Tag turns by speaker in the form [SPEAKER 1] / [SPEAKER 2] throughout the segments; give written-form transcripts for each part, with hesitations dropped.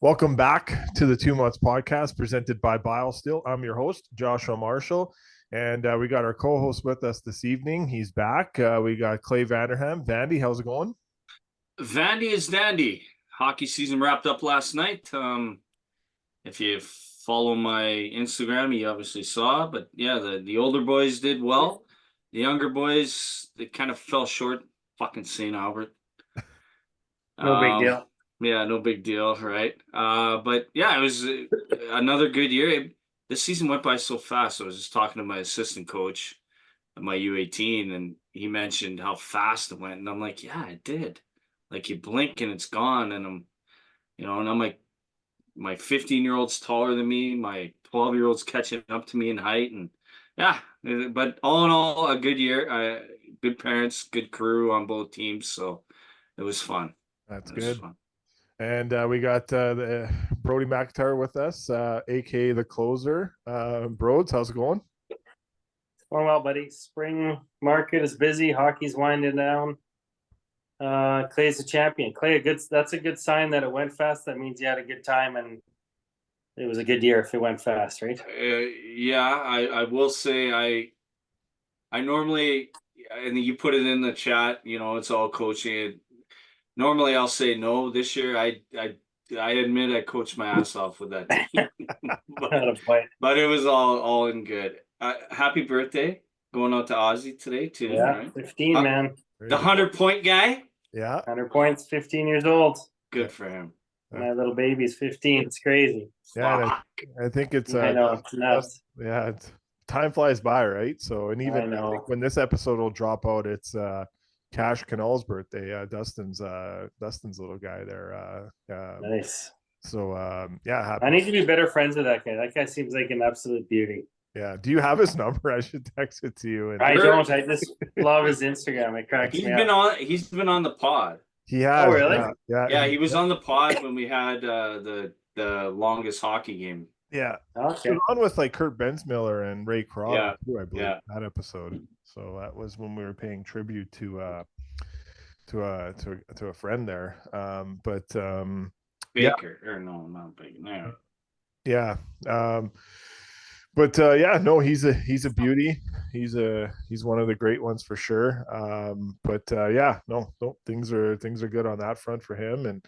[SPEAKER 1] Welcome back to the Mutts podcast presented by BioSteel. I'm your host, Joshua Marshall, and we got our co-host with us this evening. He's back. We got Clay Vanderham. Vandy, how's it going?
[SPEAKER 2] Vandy is dandy. Hockey season wrapped up last night. If you follow my Instagram, you obviously saw. But yeah, the older boys did well. The younger boys, they kind of fell short. Fucking St. Albert.
[SPEAKER 3] No big deal.
[SPEAKER 2] Yeah, no big deal, right? But yeah, it was another good year. This season went by so fast. I was just talking to my assistant coach at my U18, and he mentioned how fast it went. And I'm like, yeah, it did. Like you blink and it's gone. And I'm like, my 15-year-old's taller than me. My 12-year-old's catching up to me in height. And yeah, but all in all, a good year. Good parents, good crew on both teams. So it was fun.
[SPEAKER 1] That's good. And we got the Brody McIntyre with us, aka the closer. Broads, how's it going?
[SPEAKER 3] It's going well, buddy. Spring market is busy. Hockey's winding down. Clay's a champion. Clay, that's a good sign that it went fast. That means you had a good time and it was a good year if it went fast, right?
[SPEAKER 2] Yeah, I will say I normally, and you put it in the chat, it's all coaching. Normally I'll say no. This year I admit I coached my ass off with that team. but it was all in good. Happy birthday going out to Ozzy today too.
[SPEAKER 3] Yeah,
[SPEAKER 2] right?
[SPEAKER 3] 15, man.
[SPEAKER 2] The 100-point guy.
[SPEAKER 1] Yeah,
[SPEAKER 3] 100 points, 15 years old.
[SPEAKER 2] Good for him.
[SPEAKER 3] My little baby's 15. It's crazy.
[SPEAKER 1] Yeah, I think it's
[SPEAKER 3] I know, it's nuts.
[SPEAKER 1] Yeah, time flies by, right? So, and even I think when this episode will drop out, it's Cash Canal's birthday. Dustin's little guy there.
[SPEAKER 3] Nice.
[SPEAKER 1] So yeah,
[SPEAKER 3] I need to be better friends with that guy. That guy seems like an absolute beauty.
[SPEAKER 1] Yeah. Do you have his number? I should text it to you.
[SPEAKER 3] I don't. I just love his Instagram. It cracks me up.
[SPEAKER 2] He's been on the pod.
[SPEAKER 1] He has.
[SPEAKER 3] Oh, really?
[SPEAKER 2] Yeah. He was on the pod when we had the longest hockey game.
[SPEAKER 1] Yeah.
[SPEAKER 3] Okay.
[SPEAKER 1] He was on with like Kurt Bensmiller and Ray Crawford too, I believe, that episode. So that was when we were paying tribute to a friend there.
[SPEAKER 2] Baker or no, not Baker. No.
[SPEAKER 1] Yeah. No, he's a beauty. He's one of the great ones for sure. Things are good on that front for him. And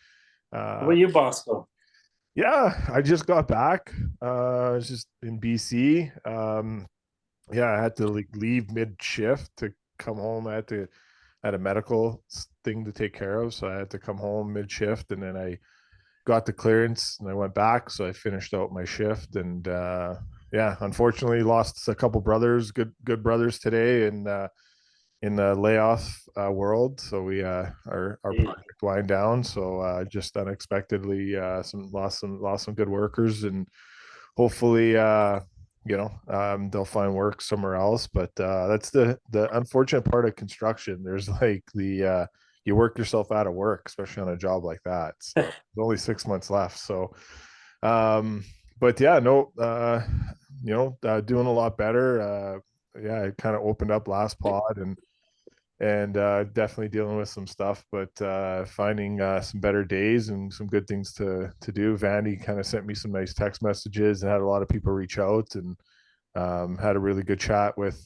[SPEAKER 3] what about you, Bosco?
[SPEAKER 1] Yeah, I just got back. I was just in BC. I had to leave mid shift to come home. I had a medical thing to take care of, so I had to come home mid shift, and then I got the clearance and I went back. So I finished out my shift, and unfortunately lost a couple brothers, good brothers today, in the layoff world. So we our project wind down. So just unexpectedly lost some good workers, and hopefully they'll find work somewhere else. But that's the unfortunate part of construction. There's like you work yourself out of work, especially on a job like that. So there's only 6 months left. So doing a lot better. It kind of opened up last pod, and definitely dealing with some stuff, but finding some better days and some good things to do. Vandy kind of sent me some nice text messages and had a lot of people reach out, and had a really good chat with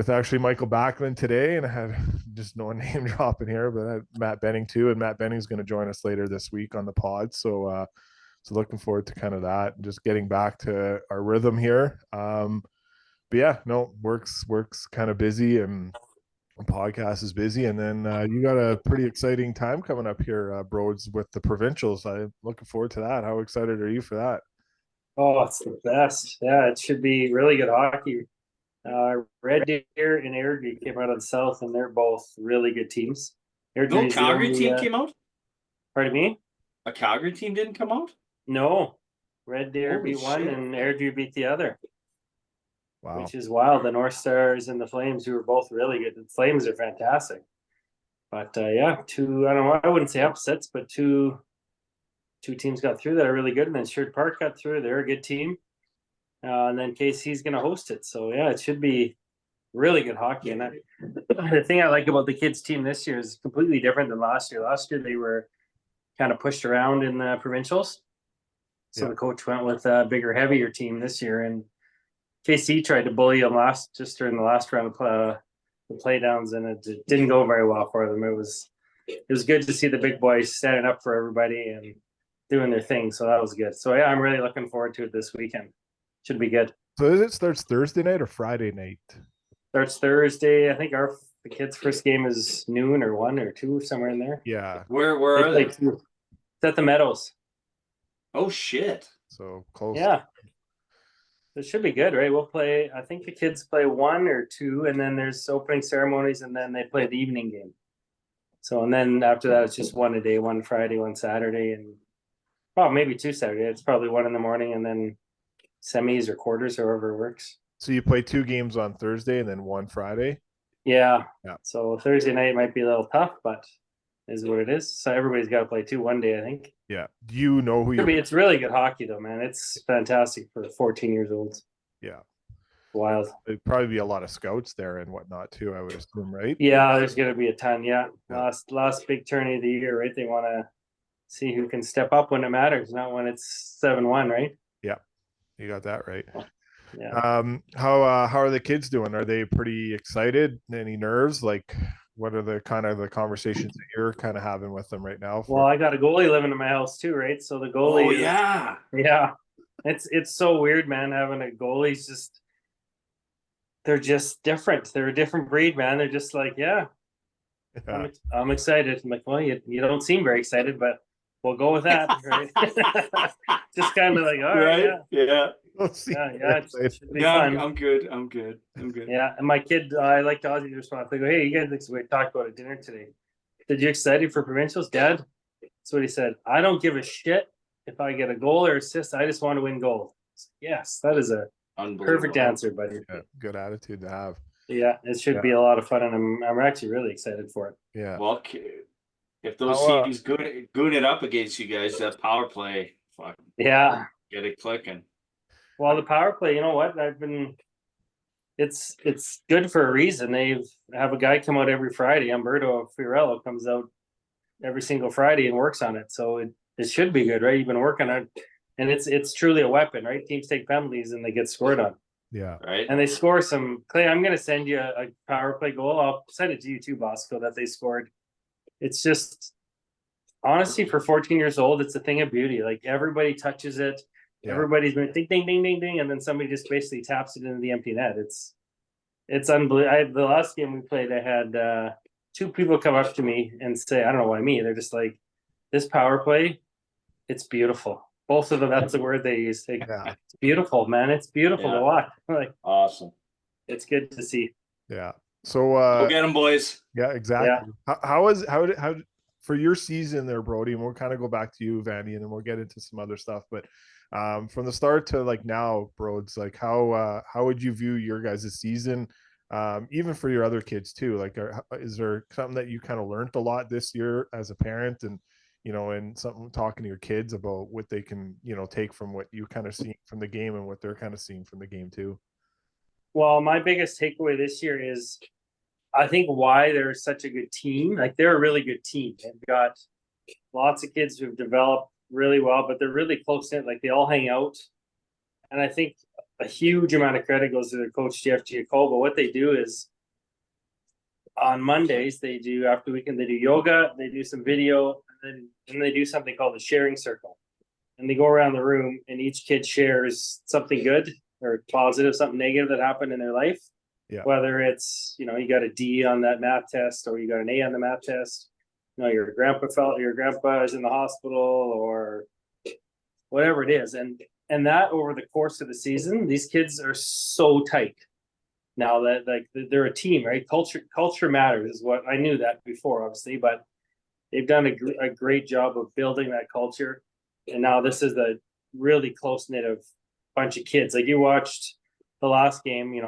[SPEAKER 1] actually Michael Backlund today, and I had just no name dropping here, but I had Matt Benning too, and Matt Benning's going to join us later this week on the pod. So looking forward to kind of that, and just getting back to our rhythm here. Work's kind of busy, and podcast is busy, and then you got a pretty exciting time coming up here, Broads, with the provincials. I'm looking forward to that. How excited are you for that?
[SPEAKER 3] Oh, it's the best. Yeah, it should be really good hockey. Red Deer and Airdrie came out of the South, and they're both really good teams.
[SPEAKER 2] No Calgary team came out?
[SPEAKER 3] Pardon me?
[SPEAKER 2] A Calgary team didn't come out?
[SPEAKER 3] No. Red Deer beat one and Airdrie beat the other.
[SPEAKER 1] Wow.
[SPEAKER 3] Which is wild. The North Stars and the Flames, who are both really good. The Flames are fantastic. But I wouldn't say upsets, but two teams got through that are really good. And then Sherwood Park got through. They're a good team. And then KC's going to host it. So, yeah, it should be really good hockey. And the thing I like about the kids' team this year is completely different than last year. Last year, they were kind of pushed around in the provincials. So the coach went with a bigger, heavier team this year, and KC tried to bully them just during the last round of the play downs, and it didn't go very well for them. It was good to see the big boys standing up for everybody and doing their thing. So that was good. So yeah, I'm really looking forward to it this weekend. Should be good.
[SPEAKER 1] So it starts Thursday night or Friday night?
[SPEAKER 3] Starts Thursday. I think the kids' first game is noon or 1 or 2, somewhere in there.
[SPEAKER 1] Yeah.
[SPEAKER 2] Where are they?
[SPEAKER 3] It's at the Meadows.
[SPEAKER 2] Oh shit.
[SPEAKER 1] So close.
[SPEAKER 3] Yeah. It should be good, right? We'll play, I think the kids play 1 or 2, and then there's opening ceremonies, and then they play the evening game. So, and then after that, it's just 1 a day, 1 Friday, 1 Saturday, and maybe 2 Saturday. It's probably 1 in the morning, and then semis or quarters, however it works.
[SPEAKER 1] So you play 2 games on Thursday and then 1 Friday?
[SPEAKER 3] Yeah. So Thursday night might be a little tough, but is what it is. So everybody's got to play 2 one day, I think.
[SPEAKER 1] Yeah. Do you know who
[SPEAKER 3] It's really good hockey, though, man. It's fantastic for 14 years old.
[SPEAKER 1] Yeah.
[SPEAKER 3] Wild.
[SPEAKER 1] There'd probably be a lot of scouts there and whatnot too, I would assume, right?
[SPEAKER 3] Yeah, there's going to be a ton. Yeah. Last big tourney of the year, right? They want to see who can step up when it matters, not when it's 7-1, right?
[SPEAKER 1] Yeah. You got that right.
[SPEAKER 3] Yeah.
[SPEAKER 1] How are the kids doing? Are they pretty excited? Any nerves? Like, what are the kind of the conversations that you're kind of having with them right now?
[SPEAKER 3] Well, I got a goalie living in my house too, right? So the goalie.
[SPEAKER 2] Oh yeah.
[SPEAKER 3] Yeah. It's so weird, man. Having a goalie's just, they're just different. They're a different breed, man. They're just like, yeah. I'm excited. I'm like, well, you don't seem very excited, but we'll go with that, right? Just kind of like, all right,
[SPEAKER 2] yeah.
[SPEAKER 3] Fun.
[SPEAKER 2] I'm good.
[SPEAKER 3] Yeah, and my kid, I like to Ozzy's response. They go, hey, you guys, we talked about it at dinner today. Did you excited for provincials, Dad? That's what he said. I don't give a shit if I get a goal or assist. I just want to win gold. Yes, that is a perfect answer, buddy.
[SPEAKER 1] Yeah, good attitude to have.
[SPEAKER 3] Yeah, it should be a lot of fun, and I'm actually really excited for it.
[SPEAKER 1] Yeah.
[SPEAKER 2] Well, if those teams goon it up against you guys, that power play, fuck.
[SPEAKER 3] Yeah.
[SPEAKER 2] Get it clicking.
[SPEAKER 3] Well, the power play, you know what? It's good for a reason. They have a guy come out every Friday. Umberto Fiorello comes out every single Friday and works on it. So it should be good, right? You've been working on it, and it's truly a weapon, right? Teams take penalties and they get scored on.
[SPEAKER 1] Yeah.
[SPEAKER 2] Right.
[SPEAKER 3] And they score some. Clay, I'm going to send you a power play goal. I'll send it to you too, Bosco, that they scored. It's just, honestly, for 14 years old, it's a thing of beauty. Like, everybody touches it. Yeah. Everybody's been ding, ding, ding, ding, ding, and then somebody just basically taps it into the empty net. It's unbelievable. The last game we played, I had 2 people come up to me and say, I don't know why me. They're just like, this power play, it's beautiful. Both of them, that's the word they use. It's beautiful, man. It's beautiful to watch. Like,
[SPEAKER 2] awesome.
[SPEAKER 3] It's good to see.
[SPEAKER 1] Yeah. So
[SPEAKER 2] go get them, boys.
[SPEAKER 1] Yeah, exactly. Yeah. How for your season there, Brody, and we'll kind of go back to you, Vandy, and then we'll get into some other stuff. But from the start to like now, Broads, like how would you view your guys' season? Even for your other kids too. Like, is there something that you kind of learned a lot this year as a parent, and and something talking to your kids about what they can, take from what you kind of see from the game and what they're kind of seeing from the game too?
[SPEAKER 3] Well, my biggest takeaway this year is, I think why they're such a good team. Like, they're a really good team. They've got lots of kids who've developed really well, but they're really close knit. Like, they all hang out. And I think a huge amount of credit goes to their coach, Jeff Giacobo. What they do is, on Mondays, after the weekend, they do yoga, they do some video, and then they do something called the sharing circle. And they go around the room, and each kid shares something good or positive, something negative that happened in their life. Yeah. Whether it's, you got a D on that math test, or you got an A on the math test, your grandpa is in the hospital, or whatever it is. And that over the course of the season, these kids are so tight. Now that, like, they're a team, right? Culture matters is what I knew that before, obviously, but they've done a great job of building that culture. And now this is the really close knit of bunch of kids. Like, you watched the last game,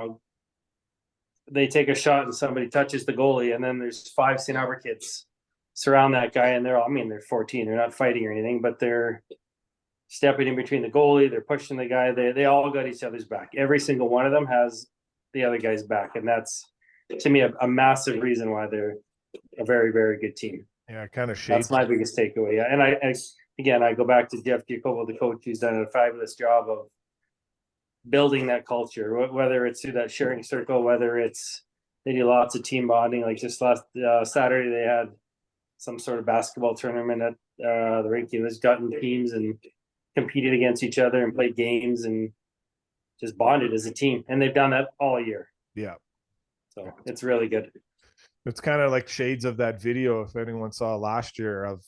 [SPEAKER 3] they take a shot and somebody touches the goalie, and then there's 5 St. Albert kids surround that guy, and they're 14. They're not fighting or anything, but they're stepping in between the goalie. They're pushing the guy. They all got each other's back. Every single one of them has the other guy's back, and that's, to me, a massive reason why they're a very, very good team.
[SPEAKER 1] Yeah, kind of
[SPEAKER 3] That's
[SPEAKER 1] shapes.
[SPEAKER 3] my biggest takeaway. Yeah. And again, I go back to Jeff Giacomo, the coach, who's done a fabulous job of building that culture, whether it's through that sharing circle, whether it's they do lots of team bonding. Like just last Saturday, they had some sort of basketball tournament at the rink. There's gotten teams and competed against each other and played games and just bonded as a team. And they've done that all year.
[SPEAKER 1] Yeah.
[SPEAKER 3] So it's really good.
[SPEAKER 1] It's kind of like shades of that video, if anyone saw last year, of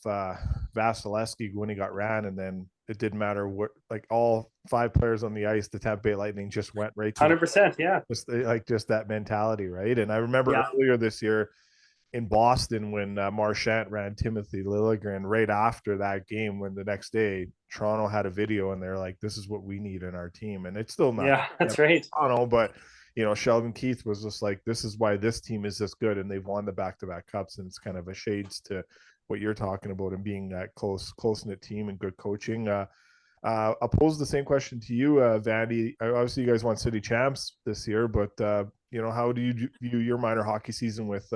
[SPEAKER 1] Vasilevsky when he got ran, and then it didn't matter what, like all 5 players on the ice, the Tampa Bay Lightning just went right to
[SPEAKER 3] 100%. Yeah.
[SPEAKER 1] just that mentality, right? And I remember earlier this year in Boston when Marchand ran Timothy Liljegren right after that game, when the next day Toronto had a video and they're like, this is what we need in our team. And it's still not.
[SPEAKER 3] Yeah, that's right.
[SPEAKER 1] I don't know, but Sheldon Keefe was just like, this is why this team is this good, and they've won the back-to-back cups, and it's kind of a shades to what you're talking about and being that close-knit team and good coaching. I'll pose the same question to you, Vandy. Obviously, you guys won city champs this year, but how do you view your minor hockey season with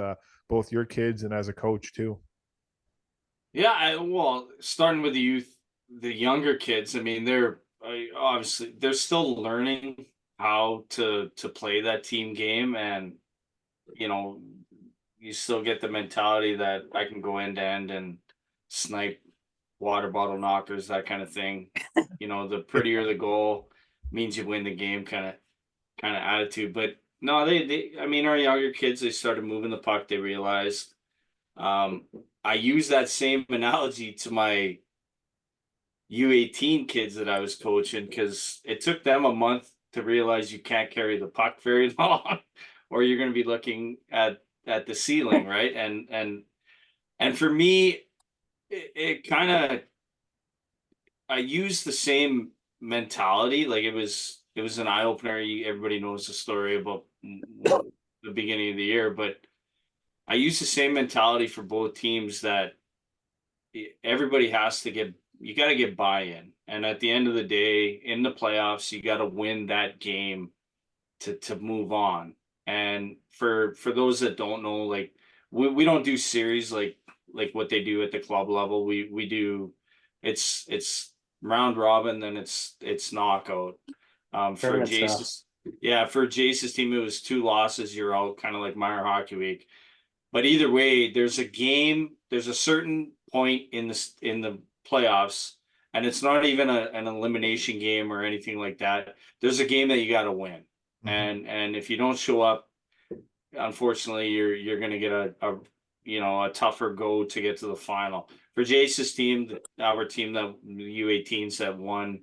[SPEAKER 1] both your kids and as a coach too?
[SPEAKER 2] Yeah, well, starting with the youth, the younger kids. I mean, they're obviously they're still learning how to play that team game, and you still get the mentality that I can go end to end and snipe water bottle knockers, that kind of thing. The prettier the goal means you win the game kind of attitude. But no, I mean, our younger kids, they started moving the puck. They realized. I use that same analogy to my U18 kids that I was coaching, because it took them a month to realize you can't carry the puck very long, or you're going to be looking at the ceiling, right? And for me, it kind of, I used the same mentality. Like it was an eye opener. Everybody knows the story about the beginning of the year, but I use the same mentality for both teams, that everybody has to you got to get buy-in. And at the end of the day, in the playoffs, you got to win that game to move on. And for those that don't know, like we don't do series like what they do at the club level. We do, it's round robin, then it's knockout. For Jace's, for Jace's team, it was 2 losses. You're out, kind of like minor hockey week. But either way, there's a certain point in the playoffs, and it's not even an elimination game or anything like that. There's a game that you got to win. Mm-hmm. And if you don't show up, unfortunately, you're going to get a tougher go to get to the final. For Jace's team, our team, the U18s that won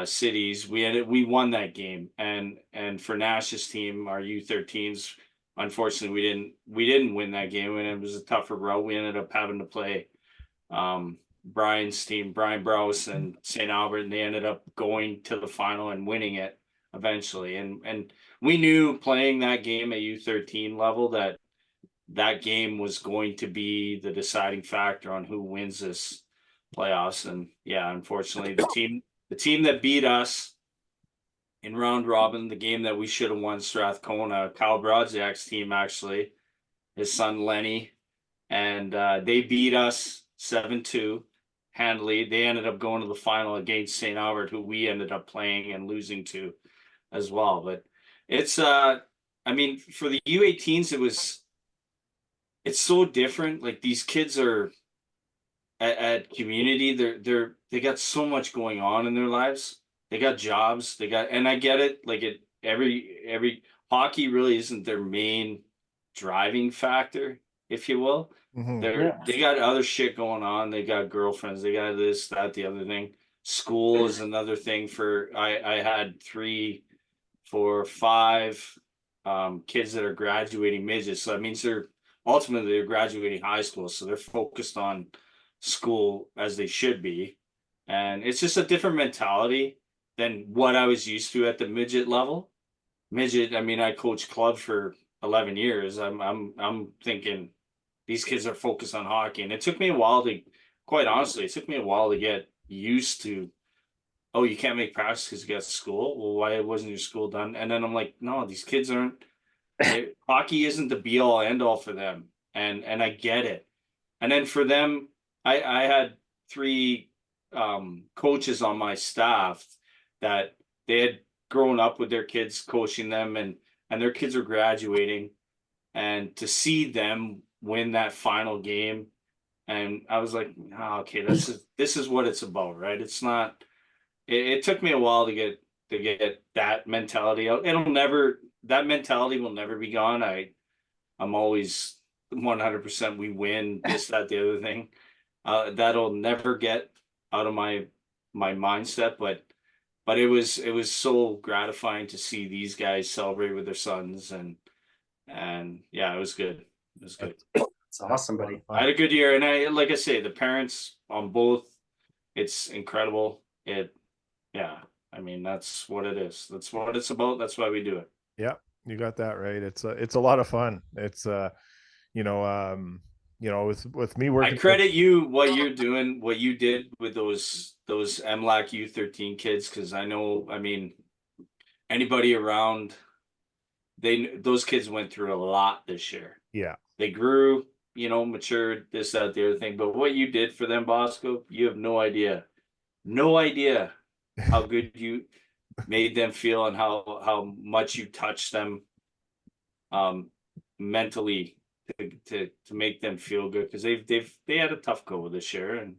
[SPEAKER 2] cities, we won that game. And for Nash's team, our U13s, unfortunately, we didn't win that game, and it was a tougher route. We ended up having to play Brian's team, Brian Browse and St. Albert, and they ended up going to the final and winning it eventually. And we knew playing that game at U13 level that game was going to be the deciding factor on who wins this playoffs. And yeah, unfortunately, the team that beat us in round robin, the game that we should have won, Strathcona, Kyle Brodziak's team, actually, his son Lenny, and they beat us 7-2 handily. They ended up going to the final against St. Albert, who we ended up playing and losing to as well. But it's I mean, for the U18s, it's so different. Like, these kids are at community, they got so much going on in their lives. They got jobs, and I get it. Like, every hockey really isn't their main driving factor, if you will. Mm-hmm. They got other shit going on. They got girlfriends. They got this, that, the other thing. School is another thing. I had 3, 4, 5 kids that are graduating midgets. So that means they're graduating high school. So they're focused on school as they should be. And it's just a different mentality than what I was used to at the midget level. Midget, I mean, I coached club for 11 years. I'm thinking these kids are focused on hockey. And it took me a while quite honestly, to get used to, oh, you can't make practice because you got school. Well, why wasn't your school done? And then I'm like, no, these kids hockey isn't the be all end all for them. And I get it. And then for them, I had 3 coaches on my staff that they had grown up with their kids, coaching them, and their kids are graduating, and to see them win that final game, and I was like, oh, okay, this is what it's about, right? It's not. It took me a while to get that mentality out. That mentality will never be gone. I'm always 100%. We win this, that, the other thing. That'll never get out of my mindset. But it was so gratifying to see these guys celebrate with their sons, and yeah, it was good. It was good.
[SPEAKER 3] It's awesome, buddy.
[SPEAKER 2] I had a good year, and like I say, the parents on both, it's incredible. Yeah, I mean, that's what it is. That's what it's about. That's why we do it.
[SPEAKER 1] Yeah, you got that right. It's a lot of fun. It's with me working.
[SPEAKER 2] I credit you what you're doing, what you did with those MLAC U13 kids, because I know, I mean, anybody around, those kids went through a lot this year.
[SPEAKER 1] Yeah,
[SPEAKER 2] they grew, matured, this, that, the other thing. But what you did for them, Bosco, you have no idea how good you made them feel, and how much you touched them mentally to make them feel good, because they had a tough go this year, and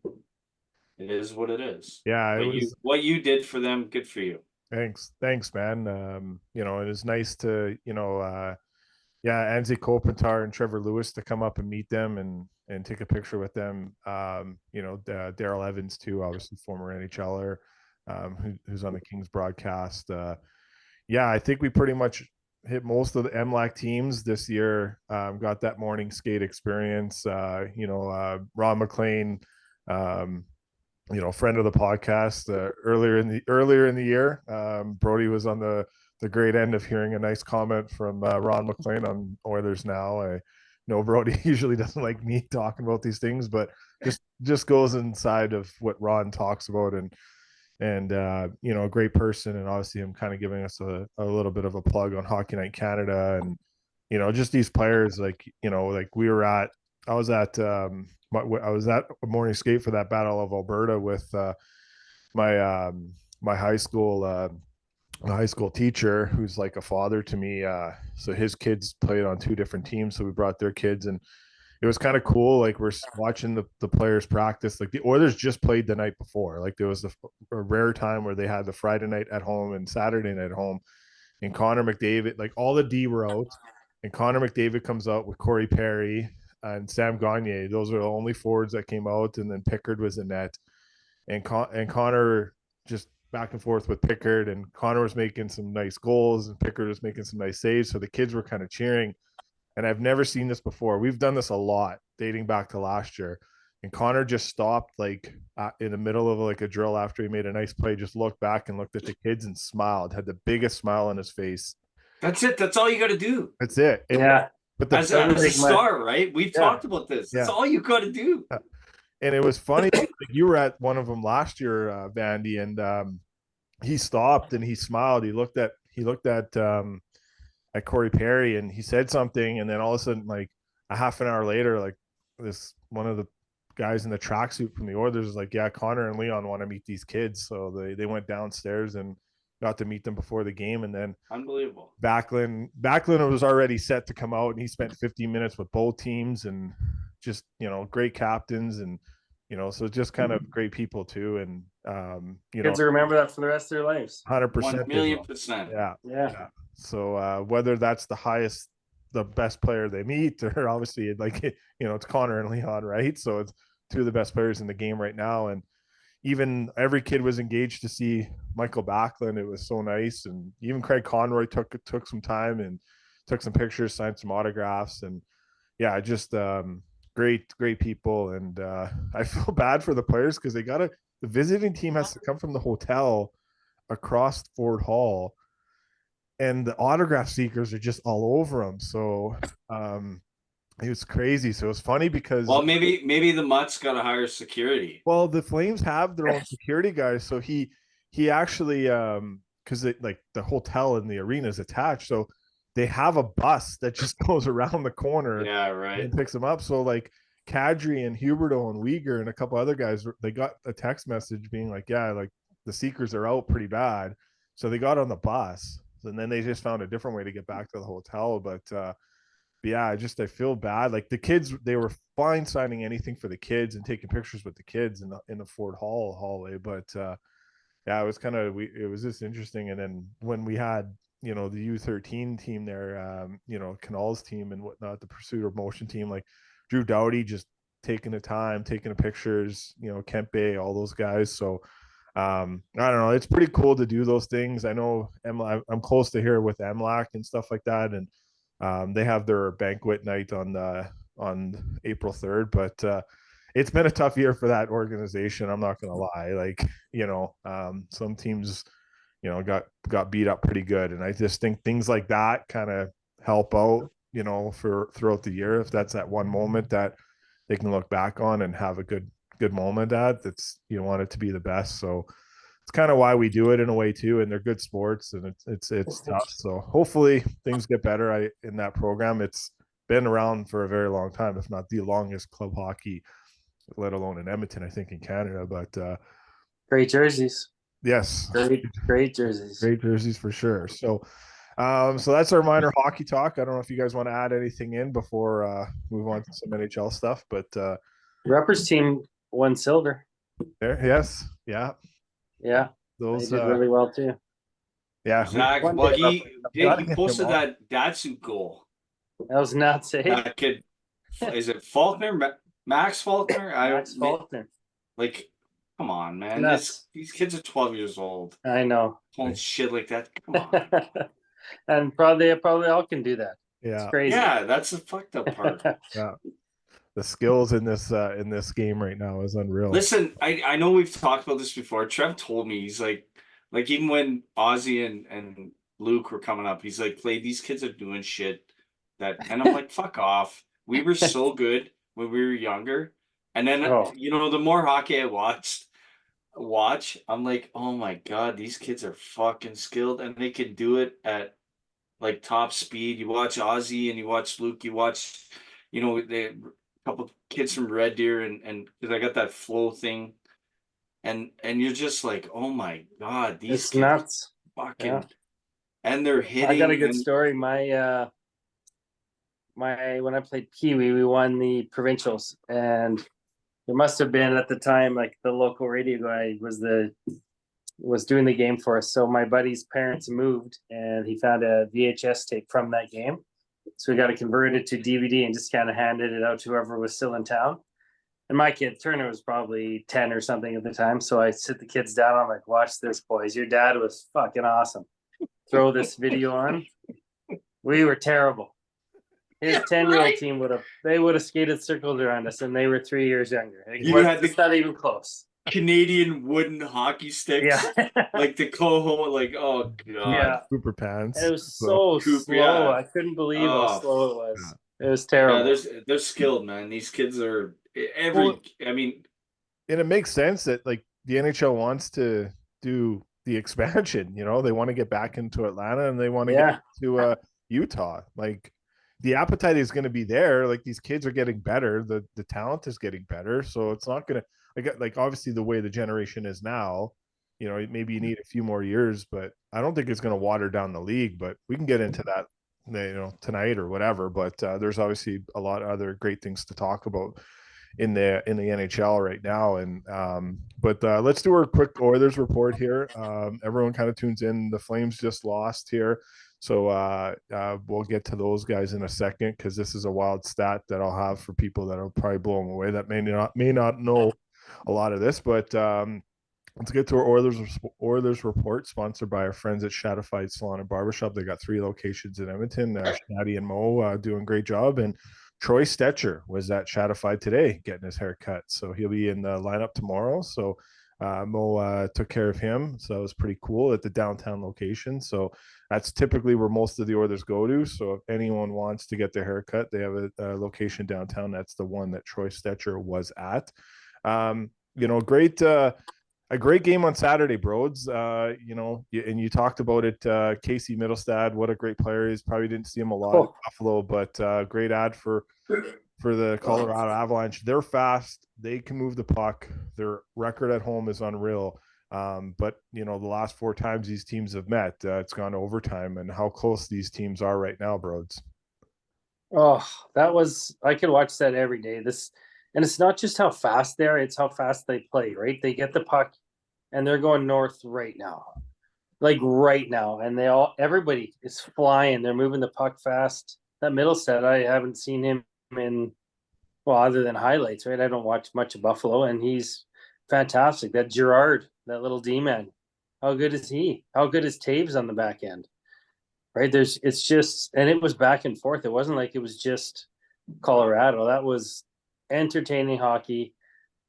[SPEAKER 2] it is what it is.
[SPEAKER 1] Yeah,
[SPEAKER 2] what you did for them, good for you.
[SPEAKER 1] Thanks, man. It was nice to Anzi Kopitar and Trevor Lewis to come up and meet them and take a picture with them. Daryl Evans too, obviously former NHLer, who's on the Kings broadcast. I think we pretty much hit most of the MLAC teams this year. Got that morning skate experience. Ron McLean, friend of the podcast, earlier in the year. Brody was on the great end of hearing a nice comment from Ron McLean on Oilers Now. I know Brody usually doesn't like me talking about these things, but just goes inside of what Ron talks about, and a great person. And obviously I'm kind of giving us a little bit of a plug on Hockey Night Canada, and just these players, like I was at a morning skate for that Battle of Alberta with my high school teacher, who's like a father to me. So his kids played on 2 different teams, so we brought their kids, and it was kind of cool. Like, we're watching the players practice. Like, the Oilers just played the night before. Like, there was a rare time where they had the Friday night at home and Saturday night at home, and Connor McDavid, like, all the D were out, and Connor McDavid comes out with Corey Perry and Sam Gagner. Those are the only forwards that came out, and then Pickard was in net, and Connor just back and forth with Pickard, and Connor was making some nice goals, and Pickard was making some nice saves. So the kids were kind of cheering, and I've never seen this before. We've done this a lot dating back to last year, and Connor just stopped like in the middle of like a drill after he made a nice play, just looked back and looked at the kids and smiled, had the biggest smile on his face.
[SPEAKER 2] That's it. That's all you got to do.
[SPEAKER 1] That's it.
[SPEAKER 3] Yeah.
[SPEAKER 1] But
[SPEAKER 2] as a star, right? We've talked about this. That's all you got to do.
[SPEAKER 1] And it was funny. You were at one of them last year, Vandy, and he stopped and he smiled. He looked at Corey Perry, and he said something, and then all of a sudden, like a half an hour later, like this one of the guys in the tracksuit from the Oilers is like, yeah, Connor and Leon want to meet these kids. So they went downstairs and got to meet them before the game. And then
[SPEAKER 2] unbelievable.
[SPEAKER 1] Backlund was already set to come out, and he spent 15 minutes with both teams, and just, great captains, and, so just kind of great people too. And,
[SPEAKER 3] kids will remember that for the rest of their lives.
[SPEAKER 1] 100%.
[SPEAKER 2] 1,000,000%.
[SPEAKER 1] Yeah. So whether that's the best player they meet, or obviously it's Connor and Leon, right? So it's 2 of the best players in the game right now. And even every kid was engaged to see Michael Backlund. It was so nice. And even Craig Conroy took some time and took some pictures, signed some autographs, and just great people. And I feel bad for the players, because the visiting team has to come from the hotel across Ford Hall, and the autograph seekers are just all over them. So it was crazy. So it was funny because,
[SPEAKER 2] well, maybe the Mutts got to hire security.
[SPEAKER 1] Well, the Flames have their own security guys. So he actually, because the hotel and the arena is attached, so they have a bus that just goes around the corner,
[SPEAKER 2] yeah, right,
[SPEAKER 1] and picks them up. So Kadri and Huberto and Uyghur and a couple other guys, they got a text message being like, yeah, like the Seekers are out pretty bad. So they got on the bus, and then they just found a different way to get back to the hotel. But yeah, I feel bad. Like the kids, they were fine signing anything for the kids and taking pictures with the kids in the Ford Hall hallway. But yeah, it was it was just interesting. And then when we had, you know, the U13 team there, you know, Canal's team and whatnot, the Pursuit of Motion team, like Drew Doughty just taking the time, taking the pictures, you know, Kempe, all those guys. So I don't know, it's pretty cool to do those things. I know I'm close to here with MLAC and stuff like that, and they have their banquet night on April 3rd, but it's been a tough year for that organization. I'm not gonna lie. Like, you know, some teams, you know, got beat up pretty good, and I just think things like that kind of help out, you know, for throughout the year. If that's that one moment that they can look back on and have a good moment at, that's, you want it to be the best. So it's kind of why we do it in a way too. And they're good sports, and it's tough. So hopefully things get better in that program. It's been around for a very long time, if not the longest club hockey, let alone in Edmonton, I think, in Canada. But
[SPEAKER 3] great jerseys.
[SPEAKER 1] Yes,
[SPEAKER 3] great jerseys.
[SPEAKER 1] Great jerseys for sure. So so that's our minor hockey talk. I don't know if you guys want to add anything in before move on to some NHL stuff, but
[SPEAKER 3] Ruppers team won silver.
[SPEAKER 1] There, yes, yeah.
[SPEAKER 3] Those they did really well too.
[SPEAKER 1] Yeah,
[SPEAKER 2] Zach, well, he posted that Datsun goal.
[SPEAKER 3] That was nuts.
[SPEAKER 2] That kid, is it Faulkner? Max Faulkner?
[SPEAKER 3] Max Faulkner.
[SPEAKER 2] Like, come on, man. These kids are 12 years old.
[SPEAKER 3] I know.
[SPEAKER 2] Pulling shit like that. Come on.
[SPEAKER 3] And they probably all can do that.
[SPEAKER 1] Yeah.
[SPEAKER 3] It's crazy.
[SPEAKER 2] Yeah, that's the fucked up part.
[SPEAKER 1] Yeah. The skills in this game right now is unreal.
[SPEAKER 2] Listen, I know we've talked about this before. Trev told me, he's like even when Ozzy and Luke were coming up, he's like, "Play, these kids are doing shit that," and I'm like, "Fuck off." We were so good when we were younger, and then you know, the more hockey I watch, I'm like, "Oh my god, these kids are fucking skilled, and they can do it at like top speed." You watch Ozzy and you watch Luke, you watch, you know, they. Couple kids from Red Deer, and because I got that flow thing, and you're just like, oh my god, these
[SPEAKER 3] it's kids nuts,
[SPEAKER 2] fucking, and they're hitting.
[SPEAKER 3] I got a good story. My when I played Pee Wee, we won the provincials, and there must have been at the time like the local radio guy was doing the game for us. So my buddy's parents moved, and he found a VHS tape from that game. So we got to convert it to DVD and just kind of handed it out to whoever was still in town. And my kid, Turner, was probably 10 or something at the time. So I sit the kids down. I'm like, watch this, boys. Your dad was fucking awesome. Throw this video on. We were terrible. His 10-year-old team would have skated circles around us, and they were 3 years younger. It's not even close.
[SPEAKER 2] Canadian wooden hockey sticks, like the Coho, like, oh god,
[SPEAKER 1] yeah, Cooper pants.
[SPEAKER 3] It was so slow. Yeah. I couldn't believe how slow it was. It was terrible.
[SPEAKER 2] Yeah, they're skilled, man. These kids are I mean,
[SPEAKER 1] and it makes sense that like the NHL wants to do the expansion. You know, they want to get back into Atlanta and they want to get to Utah. Like the appetite is going to be there. Like these kids are getting better. The talent is getting better. So it's not going to. Like obviously the way the generation is now, you know, maybe you need a few more years, but I don't think it's going to water down the league. But we can get into that, you know, tonight or whatever. But there's obviously a lot of other great things to talk about in the NHL right now. And but let's do a quick Oilers report here. Everyone kind of tunes in. The Flames just lost here. So we'll get to those guys in a second, because this is a wild stat that I'll have for people that will probably blow them away that may not know a lot of this. But let's get to our Oilers report, sponsored by our friends at Shadified Salon and Barbershop. They got 3 locations in Edmonton. Shadi and Mo doing a great job, and Troy Stetcher was at Shadified today getting his hair cut, so he'll be in the lineup tomorrow. So Mo took care of him, so it was pretty cool at the downtown location. So that's typically where most of the Oilers go to. So if anyone wants to get their hair cut, they have a location downtown. That's the one that Troy Stetcher was at. You know, a great game on Saturday, Broads. You know, and you talked about it, Casey Middlestad, what a great player he is. Probably didn't see him a lot at Buffalo, but great ad for for the Colorado Avalanche. They're fast. They can move the puck. Their record at home is unreal. But the last 4 times these teams have met, it's gone to overtime, and how close these teams are right now, Broads.
[SPEAKER 3] Oh, I could watch that every day. And it's not just how fast they are, it's how fast they play, right? They get the puck and they're going north right now. Like right now. And everybody is flying. They're moving the puck fast. That Middlestead, I haven't seen him other than highlights, right? I don't watch much of Buffalo, and he's fantastic. That Girard, that little D-man, how good is he? How good is Taves on the back end? Right? It's just, and it was back and forth. It wasn't like it was just Colorado. That was entertaining hockey.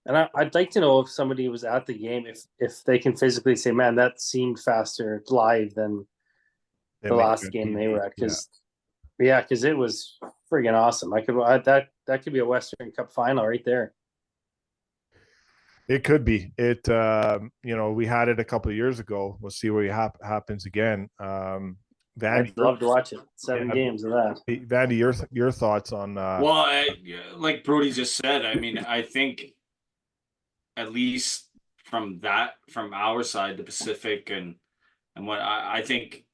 [SPEAKER 3] And I'd like to know if somebody was at the game, if they can physically say, man, that seemed faster live than the last game they were at. Because it was friggin' awesome. That could be a Western Cup final right there.
[SPEAKER 1] It could be. We had it a couple of years ago. We'll see what happens again. Vandy,
[SPEAKER 3] I'd love to watch it. 7 games of that.
[SPEAKER 1] Vandy, your thoughts on?
[SPEAKER 2] Well, like Brody just said, I mean, I think at least from our side, the Pacific, and what I think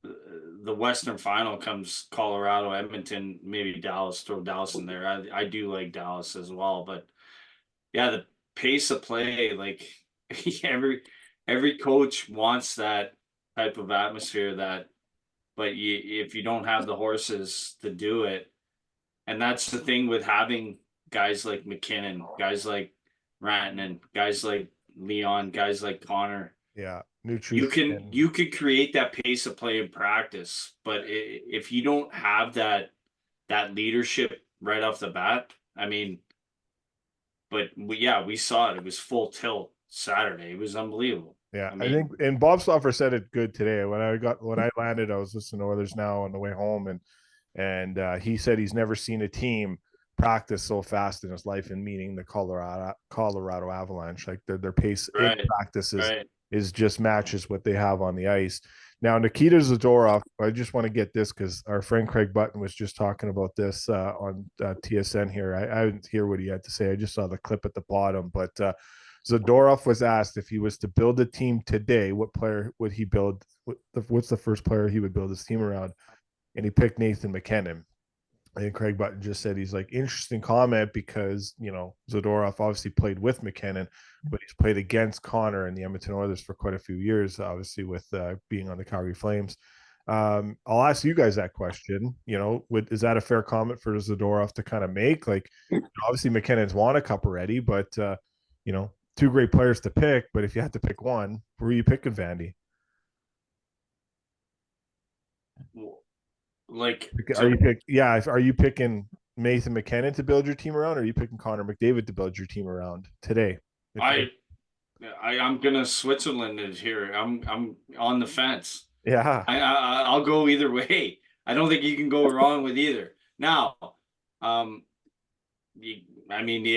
[SPEAKER 2] the Western final comes Colorado, Edmonton, maybe Dallas. Throw Dallas in there. I do like Dallas as well, but yeah, the pace of play, like every coach wants that type of atmosphere, but if you don't have the horses to do it, and that's the thing with having guys like McKinnon, guys like Rantanen, guys like Leon, guys like Connor.
[SPEAKER 1] Yeah,
[SPEAKER 2] you can create that pace of play in practice, but if you don't have that leadership right off the bat, I mean, but we saw it. It was full tilt Saturday. It was unbelievable.
[SPEAKER 1] Yeah, I think, and Bob Stauffer said it good today. When I landed, I was listening to Oilers Now on the way home, and he said he's never seen a team practice so fast in his life, and meaning the Colorado Avalanche. Like their pace in practice is just matches what they have on the ice. Now, Nikita Zadorov, I just want to get this because our friend Craig Button was just talking about this on TSN here. I didn't hear what he had to say. I just saw the clip at the bottom. But Zadorov was asked if he was to build a team today, what player would he build? What's the first player he would build his team around? And he picked Nathan McKinnon. And Craig Button just said, he's like, interesting comment because, Zadorov obviously played with McKinnon, but he's played against Connor and the Edmonton Oilers for quite a few years, obviously with being on the Calgary Flames. I'll ask you guys that question. Is that a fair comment for Zadorov to kind of make? Like, obviously McKinnon's won a cup already, but, 2 great players to pick. But if you had to pick one, who are you picking, Vandy? Are you picking Nathan McKinnon to build your team around, or are you picking Connor McDavid to build your team around today?
[SPEAKER 2] I'm gonna Switzerland here. I'm on the fence.
[SPEAKER 1] Yeah,
[SPEAKER 2] I'll go either way. I don't think you can go wrong with either. Now, the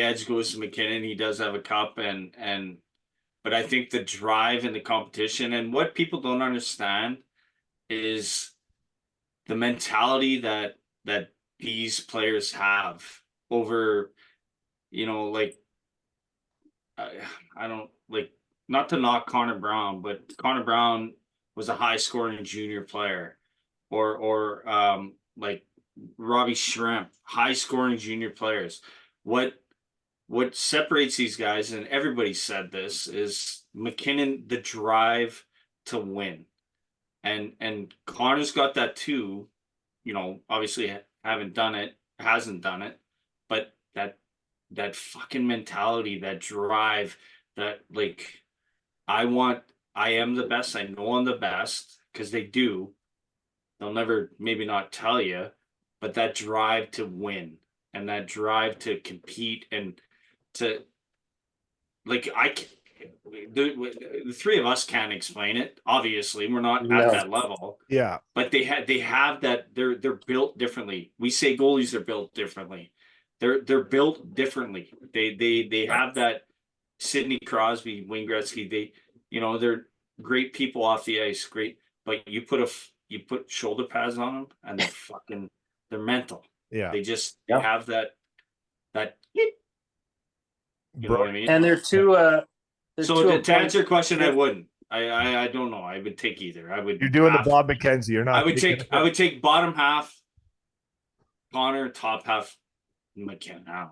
[SPEAKER 2] edge goes to McKinnon. He does have a cup, but I think the drive and the competition, and what people don't understand is the mentality that these players have over, I don't like, not to knock Connor Brown, but Connor Brown was a high scoring junior player, or like Robbie Shrimp, high scoring junior players. What separates these guys, and everybody said this, is McKinnon, the drive to win. And Connor's got that too, obviously hasn't done it, but that fucking mentality, that drive, that like, I am the best. I know I'm the best, because they'll never, maybe not tell you, but that drive to win and that drive to compete and to, like, the 3 of us can't explain it. Obviously, we're not at that level.
[SPEAKER 1] Yeah,
[SPEAKER 2] but they have that. They're built differently. We say goalies are built differently. They're built differently. They have that. Sidney Crosby, Wayne Gretzky. They're great people off the ice. Great, but you put shoulder pads on them, and they're mental.
[SPEAKER 1] Yeah,
[SPEAKER 2] they just have that. that. You know what I mean?
[SPEAKER 3] And they're two.
[SPEAKER 2] So to answer your question, I wouldn't. I don't know. I would take either. I would.
[SPEAKER 1] You're doing the Bob McKenzie. You're not.
[SPEAKER 2] I would take bottom half Connor, top half McKenna.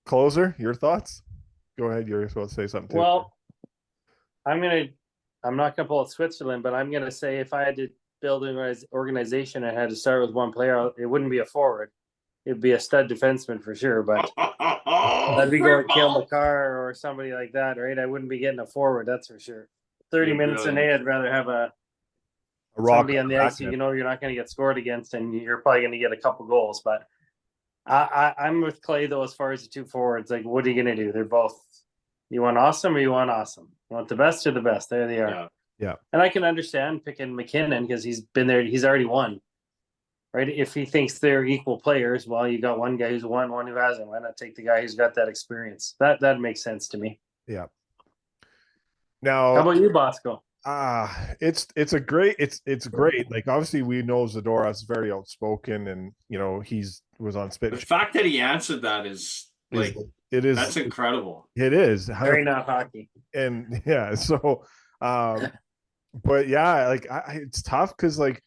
[SPEAKER 1] Closer, your thoughts? Go ahead. You're supposed to say something too.
[SPEAKER 3] Well, I'm not gonna pull out Switzerland, but I'm gonna say if I had to build an organization, I had to start with one player. It wouldn't be a forward. It'd be a stud defenseman for sure. But I'd be going Cale Makar or somebody like that, right? I wouldn't be getting a forward, that's for sure. 30 minutes a day, I'd rather have somebody on the ice you know you're not going to get scored against, and you're probably going to get a couple goals. But I'm with Clay though as far as the two forwards. Like, what are you going to do? They're both. You want awesome or you want awesome? You want the best or the best? There they are.
[SPEAKER 1] Yeah.
[SPEAKER 3] And I can understand picking McKinnon because he's been there. He's already won. Right? If he thinks they're equal players, well, you got one guy who's won, one who hasn't. Why not take the guy who's got that experience? That makes sense to me.
[SPEAKER 1] Yeah. Now,
[SPEAKER 3] how about you, Bosco?
[SPEAKER 1] It's great. Like, obviously we know Zadora's very outspoken, and he was on spit.
[SPEAKER 2] The fact that he answered that is like that's incredible.
[SPEAKER 1] It is
[SPEAKER 3] very not hockey.
[SPEAKER 1] And yeah, so but yeah, like it's tough because like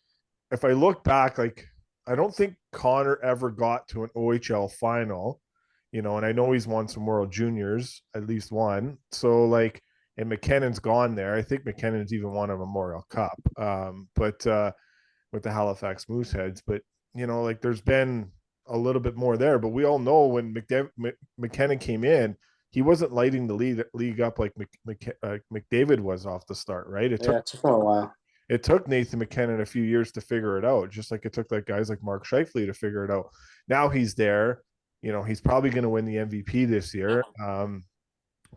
[SPEAKER 1] if I look back, like I don't think Connor ever got to an OHL final, and I know he's won some World Juniors, at least one. So like, and McKinnon's gone there. I think McKinnon's even won a Memorial Cup, but with the Halifax Mooseheads. But like there's been a little bit more there. But we all know when McKinnon came in, he wasn't lighting the league up like McDavid was off the start, right? It took
[SPEAKER 3] a while.
[SPEAKER 1] It took Nathan McKinnon a few years to figure it out, just like it took guys like Mark Scheifele to figure it out. Now he's there. He's probably going to win the MVP this year.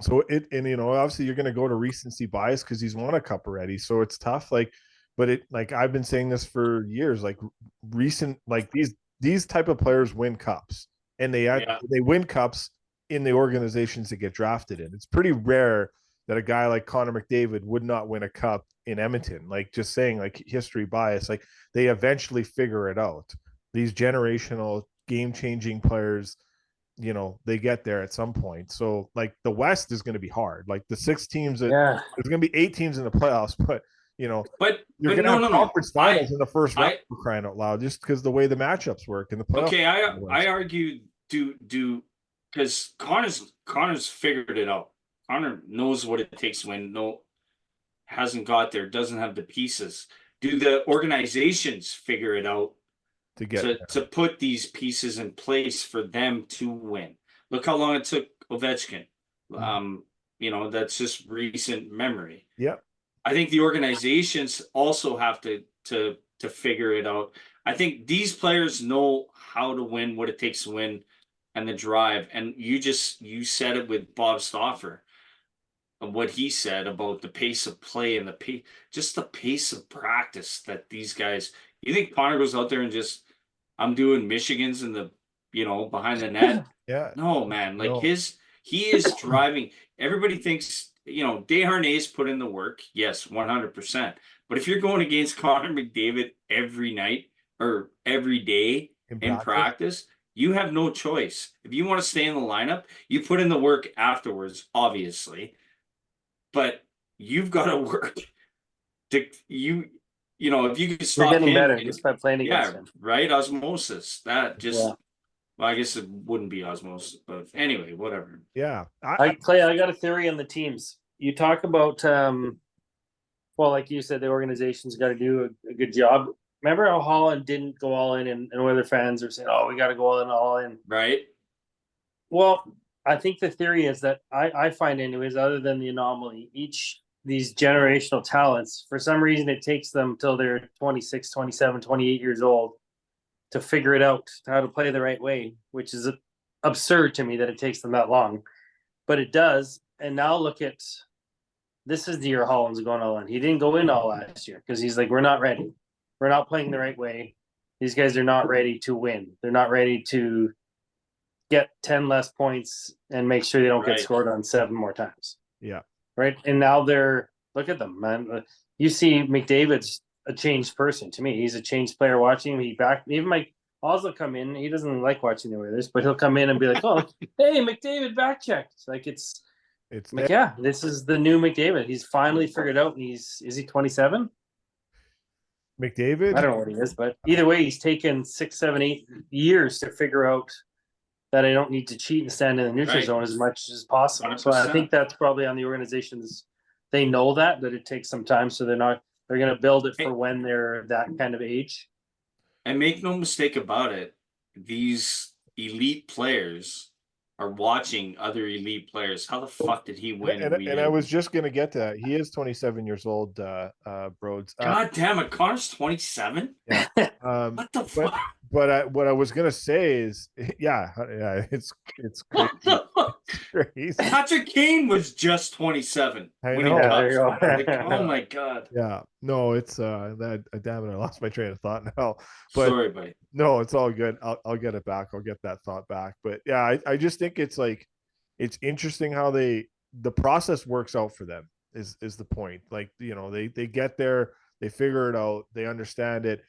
[SPEAKER 1] So obviously you're going to go to recency bias because he's won a cup already. So it's tough. But I've been saying this for years. Like these type of players win cups, and they win cups in the organizations that get drafted in. It's pretty rare that a guy like Connor McDavid would not win a cup in Edmonton. Like, just saying, like, history bias, like they eventually figure it out. These generational game-changing players, they get there at some point. So like the West is going to be hard. Like the 6 teams there's going to be 8 teams in the playoffs, but you're going to have conference finals in the first round, for crying out loud, just because the way the matchups work in the playoffs.
[SPEAKER 2] Okay, I argue because Connor's figured it out. Connor knows what it takes to win. Hasn't got there, doesn't have the pieces. Do the organizations figure it out to put these pieces in place for them to win? Look how long it took Ovechkin. That's just recent memory.
[SPEAKER 1] Yeah.
[SPEAKER 2] I think the organizations also have to figure it out. I think these players know how to win, what it takes to win, and the drive. And you said it with Bob Stauffer. What he said about the pace of play and the pace of practice that these guys. You think Connor goes out there and just, I'm doing Michigans in the, behind the net?
[SPEAKER 1] Yeah.
[SPEAKER 2] No, man. Like he is driving. Everybody thinks, Desharnais put in the work. Yes, 100%. But if you're going against Connor McDavid every night or every day in practice, you have no choice. If you want to stay in the lineup, you put in the work afterwards, obviously. But you've got to work to if you can stop
[SPEAKER 3] You're getting
[SPEAKER 2] him,
[SPEAKER 3] better just by playing against him.
[SPEAKER 2] Right? Osmosis. That just well, I guess it wouldn't be osmosis, but anyway, whatever.
[SPEAKER 1] Yeah.
[SPEAKER 3] Clay, I got a theory on the teams. You talk about like you said, the organization's got to do a good job. Remember how Holland didn't go all in, and Oilers fans are saying, "Oh, we got to go all in."
[SPEAKER 2] Right.
[SPEAKER 3] Well, I think the theory is that I find anyways, other than the anomaly, these generational talents, for some reason, it takes them till they're 26, 27, 28 years old to figure it out, how to play the right way, which is absurd to me that it takes them that long, but it does. And now look at, this is the year Holland's going all in. He didn't go in all last year because he's like, we're not ready. We're not playing the right way. These guys are not ready to win. They're not ready to get 10 less points and make sure they don't get scored on 7 more times.
[SPEAKER 1] Yeah.
[SPEAKER 3] Right. And now look at them, man. You see McDavid's a changed person to me. He's a changed player watching him. Even Oz will come in. He doesn't like watching the Oilers, but he'll come in and be like, "Oh, hey, McDavid back check." It's like I'm like, yeah, this is the new McDavid. He's finally figured out, and is he 27?
[SPEAKER 1] McDavid.
[SPEAKER 3] I don't know what he is, but either way, he's taken 6, 7, 8 years to figure out that I don't need to cheat and stand in the neutral
[SPEAKER 2] Right.
[SPEAKER 3] zone as much as possible. So I
[SPEAKER 2] 100%.
[SPEAKER 3] think that's probably on the organizations. They know that it takes some time, so they're going to build it for when they're that kind of age.
[SPEAKER 2] And make no mistake about it, these elite players are watching other elite players. How the fuck did he win?
[SPEAKER 1] And I was just gonna get to that. He is 27 years old, Broads.
[SPEAKER 2] God damn it, Connor's 27?
[SPEAKER 1] Yeah.
[SPEAKER 2] What the fuck?
[SPEAKER 1] But what I was gonna say is, yeah, it's crazy. Crazy.
[SPEAKER 2] Patrick Kane was just 27.
[SPEAKER 1] I
[SPEAKER 2] when he
[SPEAKER 1] know.
[SPEAKER 2] cups. Like, oh my god.
[SPEAKER 1] Yeah, no, it's that damn it, I lost my train of thought now. But
[SPEAKER 2] Sorry, buddy.
[SPEAKER 1] no, it's all good. I'll get it back. I'll get that thought back. But yeah, I just think it's like it's interesting how the process works out for them is the point. Like, you know, they get there, they figure it out, they understand it.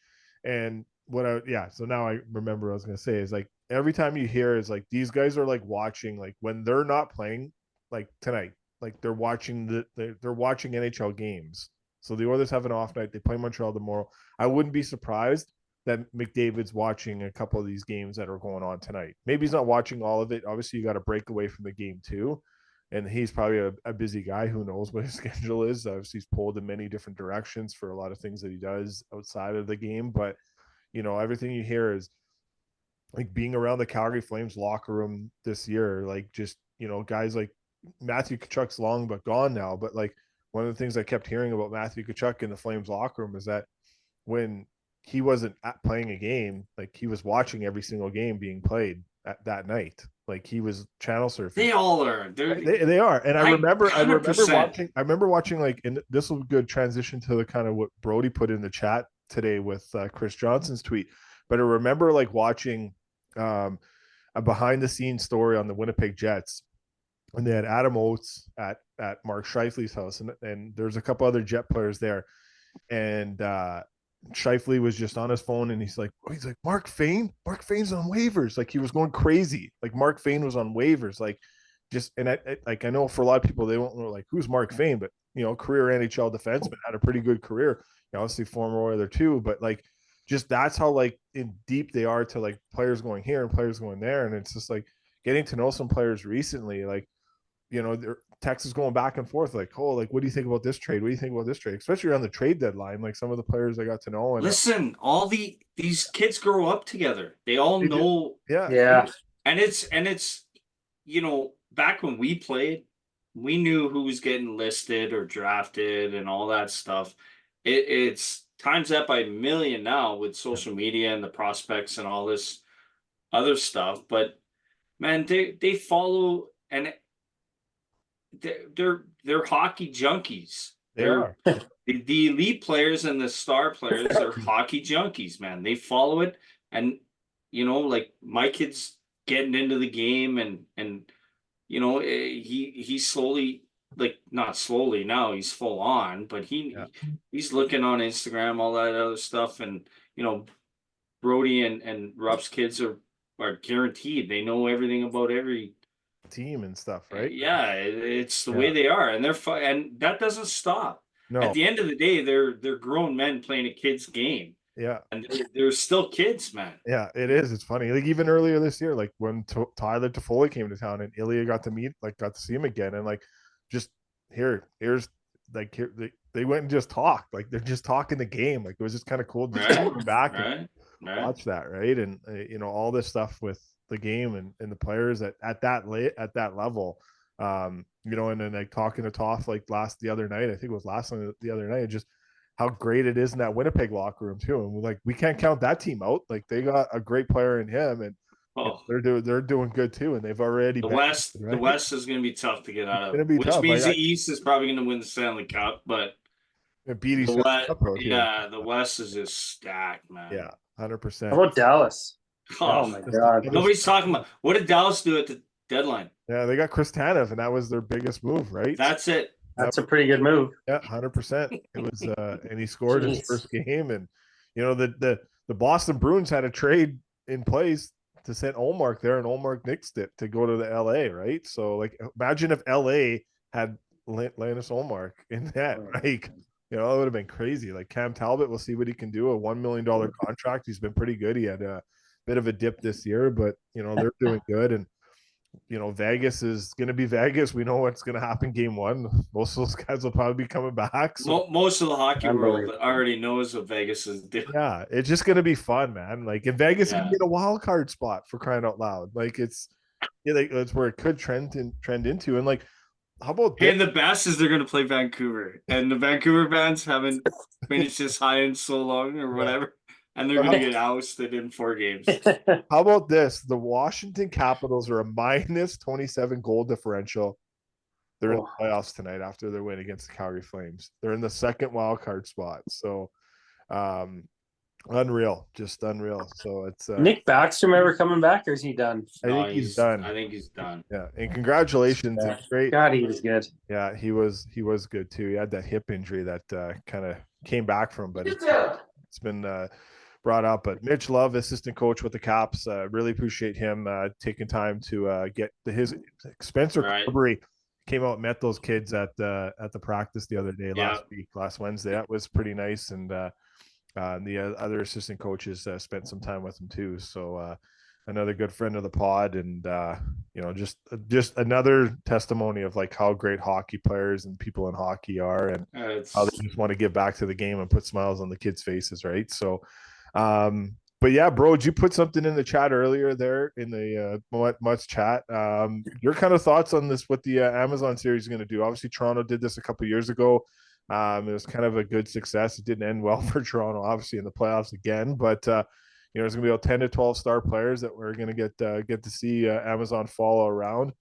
[SPEAKER 1] And so now I remember what I was gonna say is like every time you hear is like these guys are like watching, like when they're not playing, like tonight, like they're watching they're watching NHL games. So the Oilers have an off night, they play Montreal tomorrow. I wouldn't be surprised that McDavid's watching a couple of these games that are going on tonight. Maybe he's not watching all of it. Obviously, you got to break away from the game too. And he's probably a busy guy. Who knows what his schedule is? Obviously, he's pulled in many different directions for a lot of things that he does outside of the game. But, you know, everything you hear is like being around the Calgary Flames locker room this year, like just, you know, guys like Matthew Tkachuk's long but gone now. But like one of the things I kept hearing about Matthew Tkachuk in the Flames locker room is that when he wasn't playing a game, like he was watching every single game being played that night. Like he was channel surfing.
[SPEAKER 2] They all are.
[SPEAKER 1] They are. And I remember
[SPEAKER 2] 100%.
[SPEAKER 1] I remember watching like, and this will be a good transition to the kind of what Brody put in the chat today with Chris Johnson's tweet. But I remember like watching a behind the scenes story on the Winnipeg Jets. And they had Adam Oates at Mark Scheifele's house. And there's a couple other Jet players there. And Scheifele was just on his phone and he's like Mark Fayne's on waivers. Like he was going crazy. Like Mark Fayne was on waivers. Like just, and I know for a lot of people, they won't know like who's Mark Fayne, but you know, career NHL defenseman, had a pretty good career. You know, obviously former Oiler too, but like just that's how like in deep they are to like players going here and players going there. And it's just like getting to know some players recently, like, you know, Texas going back and forth, like, oh, like, what do you think about this trade? What do you think about this trade? Especially on the trade deadline, like some of the players I got to know. And
[SPEAKER 2] listen, all these kids grow up together. They all know.
[SPEAKER 3] Yeah.
[SPEAKER 2] And it's, you know, back when we played, we knew who was getting listed or drafted and all that stuff. It's times that by a million now with social media and the prospects and all this other stuff. But man, they follow, and they're hockey junkies. They're the elite players and the star players are hockey junkies, man. They follow it, and you know, like my kid's getting into the game, and you know, he slowly, like not slowly now, he's full on, but he's looking on Instagram, all that other stuff, and you know, Brody and Rupp's kids are guaranteed they know everything about every
[SPEAKER 1] team and stuff, right?
[SPEAKER 2] Yeah, it's the way they are, and they're fun, and that doesn't stop.
[SPEAKER 1] No.
[SPEAKER 2] At the end of the day, they're grown men playing a kid's game.
[SPEAKER 1] Yeah,
[SPEAKER 2] and they're still kids, man.
[SPEAKER 1] Yeah, it is. It's funny. Like even earlier this year, like when Tyler Toffoli came to town and Ilya got to see him again, and like just here's like here they went and just talked. Like they're just talking the game. Like it was just kind of cool to come back and watch that, right? And you know, all this stuff with the game and the players at that level, you know, and then like talking to Toff like the other night, I think it was the other night, just how great it is in that Winnipeg locker room too. And we're like, we can't count that team out. Like they got a great player in him, and they're doing good too. And they've already
[SPEAKER 2] the West is going to be tough to get out of. Which means the East is probably going to win the Stanley Cup, but the West is just stacked, man.
[SPEAKER 1] Yeah, 100%.
[SPEAKER 3] How about Dallas? Oh my God!
[SPEAKER 2] Nobody's talking about what did Dallas do at the deadline?
[SPEAKER 1] Yeah, they got Chris Tanev, and that was their biggest move, right?
[SPEAKER 2] That's it.
[SPEAKER 3] That's a pretty good move.
[SPEAKER 1] Yeah, 100%. It was, and he scored his first game, and you know the Boston Bruins had a trade in place to send Olmark there, and Olmark nixed it to go to the LA, right? So like imagine if LA had Linus Olmark in that, like, you know, it would have been crazy. Like Cam Talbot, we'll see what he can do. A $1 million contract. He's been pretty good. He had a bit of a dip this year, but you know, they're doing good. And you know, Vegas is going to be Vegas. We know what's going to happen game one. Most of those guys will probably be coming back. So
[SPEAKER 2] Most of the hockey world already knows what Vegas is doing.
[SPEAKER 1] yeah, it's just going to be fun, man. Like in Vegas, you can get a wild card spot for crying out loud. Like it's where it could trend into. And like, how about
[SPEAKER 2] this? And the best is they're going to play Vancouver, and the Vancouver fans haven't finished this high in so long or whatever. And they're going to get ousted in 4 games.
[SPEAKER 1] How about this? The Washington Capitals are a minus 27 goal differential. They're in the playoffs tonight after their win against the Calgary Flames. They're in the second wild card spot. So, unreal, just unreal. So it's
[SPEAKER 3] Nick Backstrom ever coming back, or is he done?
[SPEAKER 1] I think he's done.
[SPEAKER 2] I think he's done.
[SPEAKER 1] Yeah, and congratulations.
[SPEAKER 3] Yeah.
[SPEAKER 1] It's great.
[SPEAKER 3] God, he was good.
[SPEAKER 1] Yeah, he was good too. He had that hip injury that kind of came back from, but it's been brought up. But Mitch Love, assistant coach with the Caps, really appreciate him taking time to get his Spencer Carberry came out and met those kids at the practice the other day last Wednesday. That was pretty nice, and the other assistant coaches spent some time with him too. So another good friend of the pod, and you know, just another testimony of like how great hockey players and people in hockey are, and how they just want to give back to the game and put smiles on the kids' faces, right? So but yeah, bro, did you put something in the chat earlier there in the Mutts chat? Your kind of thoughts on this, what the Amazon series is going to do? Obviously, Toronto did this a couple of years ago. It was kind of a good success. It didn't end well for Toronto, obviously, in the playoffs again. But you know, there's going to be about 10 to 12 star players that we're going to get to see Amazon follow around.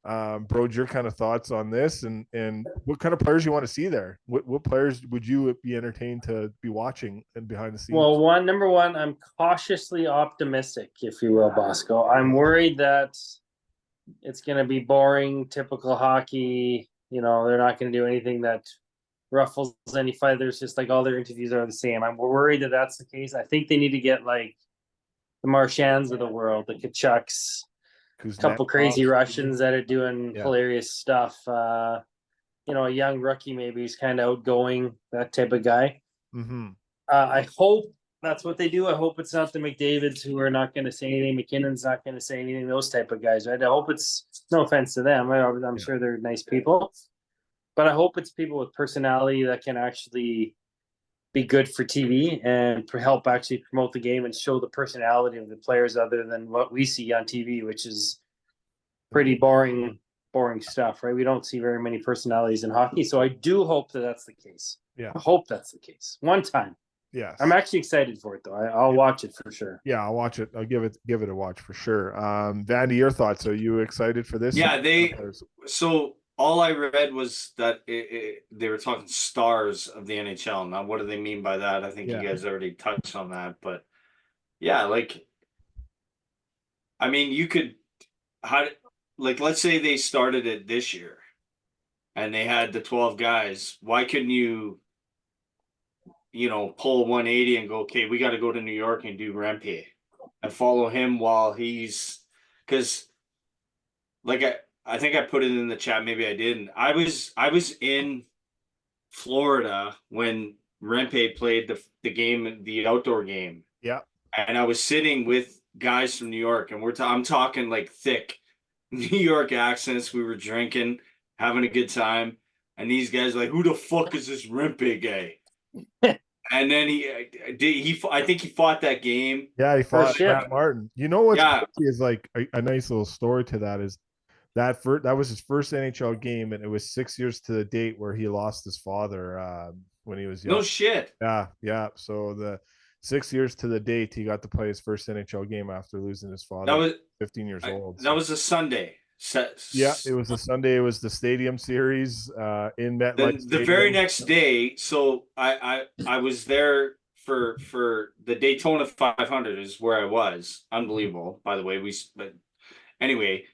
[SPEAKER 1] Bro, your kind of thoughts on this, and what kind of players you want to see there? What players would you be entertained to be watching and behind the scenes?
[SPEAKER 3] Well, number one, I'm cautiously optimistic, if you will, Bosco. I'm worried that it's going to be boring, typical hockey. You know, they're not going to do anything that ruffles any feathers. Just like all their interviews are the same. I'm worried that that's the case. I think they need to get like the Marchands of the world, the Kachucks. A couple crazy Russians that are doing hilarious stuff. You know, a young rookie maybe who's kind of outgoing, that type of guy.
[SPEAKER 1] Mm-hmm.
[SPEAKER 3] I hope that's what they do. I hope it's not the McDavids who are not going to say anything. McKinnon's not going to say anything. Those type of guys, right? I hope it's, no offense to them. I'm sure they're nice people, but I hope it's people with personality that can actually be good for TV and help actually promote the game and show the personality of the players other than what we see on TV, which is pretty boring stuff, right? We don't see very many personalities in hockey. So I do hope that that's the case.
[SPEAKER 1] Yeah.
[SPEAKER 3] I hope that's the case. One time.
[SPEAKER 1] Yes.
[SPEAKER 3] I'm actually excited for it though. I'll watch it for sure.
[SPEAKER 1] Yeah, I'll watch it. I'll give it a watch for sure. Vandy, your thoughts? Are you excited for this?
[SPEAKER 2] Yeah, so all I read was that they were talking stars of the NHL. Now, what do they mean by that? I think you guys already touched on that, but yeah, like, I mean, you could, let's say they started it this year and they had the 12 guys. Why couldn't you pull 180 and go, okay, we got to go to New York and do Rempe and follow him while because like I think I put it in the chat. Maybe I didn't. I was in Florida when Rempe played the game, the outdoor game.
[SPEAKER 1] Yeah.
[SPEAKER 2] And I was sitting with guys from New York, and I'm talking like thick New York accents. We were drinking, having a good time, and these guys are like, "Who the fuck is this Rempe guy?" And then I think he fought that game.
[SPEAKER 1] Yeah, he fought Matt Martin. You know what's crazy is like a nice little story to that is that was his first NHL game, and it was 6 years to the date where he lost his father when he was young.
[SPEAKER 2] No shit.
[SPEAKER 1] Yeah. So the 6 years to the date, he got to play his first NHL game after losing his father.
[SPEAKER 2] That was
[SPEAKER 1] 15 years old.
[SPEAKER 2] That was a Sunday.
[SPEAKER 1] Yeah, it was a Sunday. It was the Stadium Series in MetLife.
[SPEAKER 2] The very next day, so I was there for the Daytona 500 is where I was. Unbelievable, by the way. But anyway,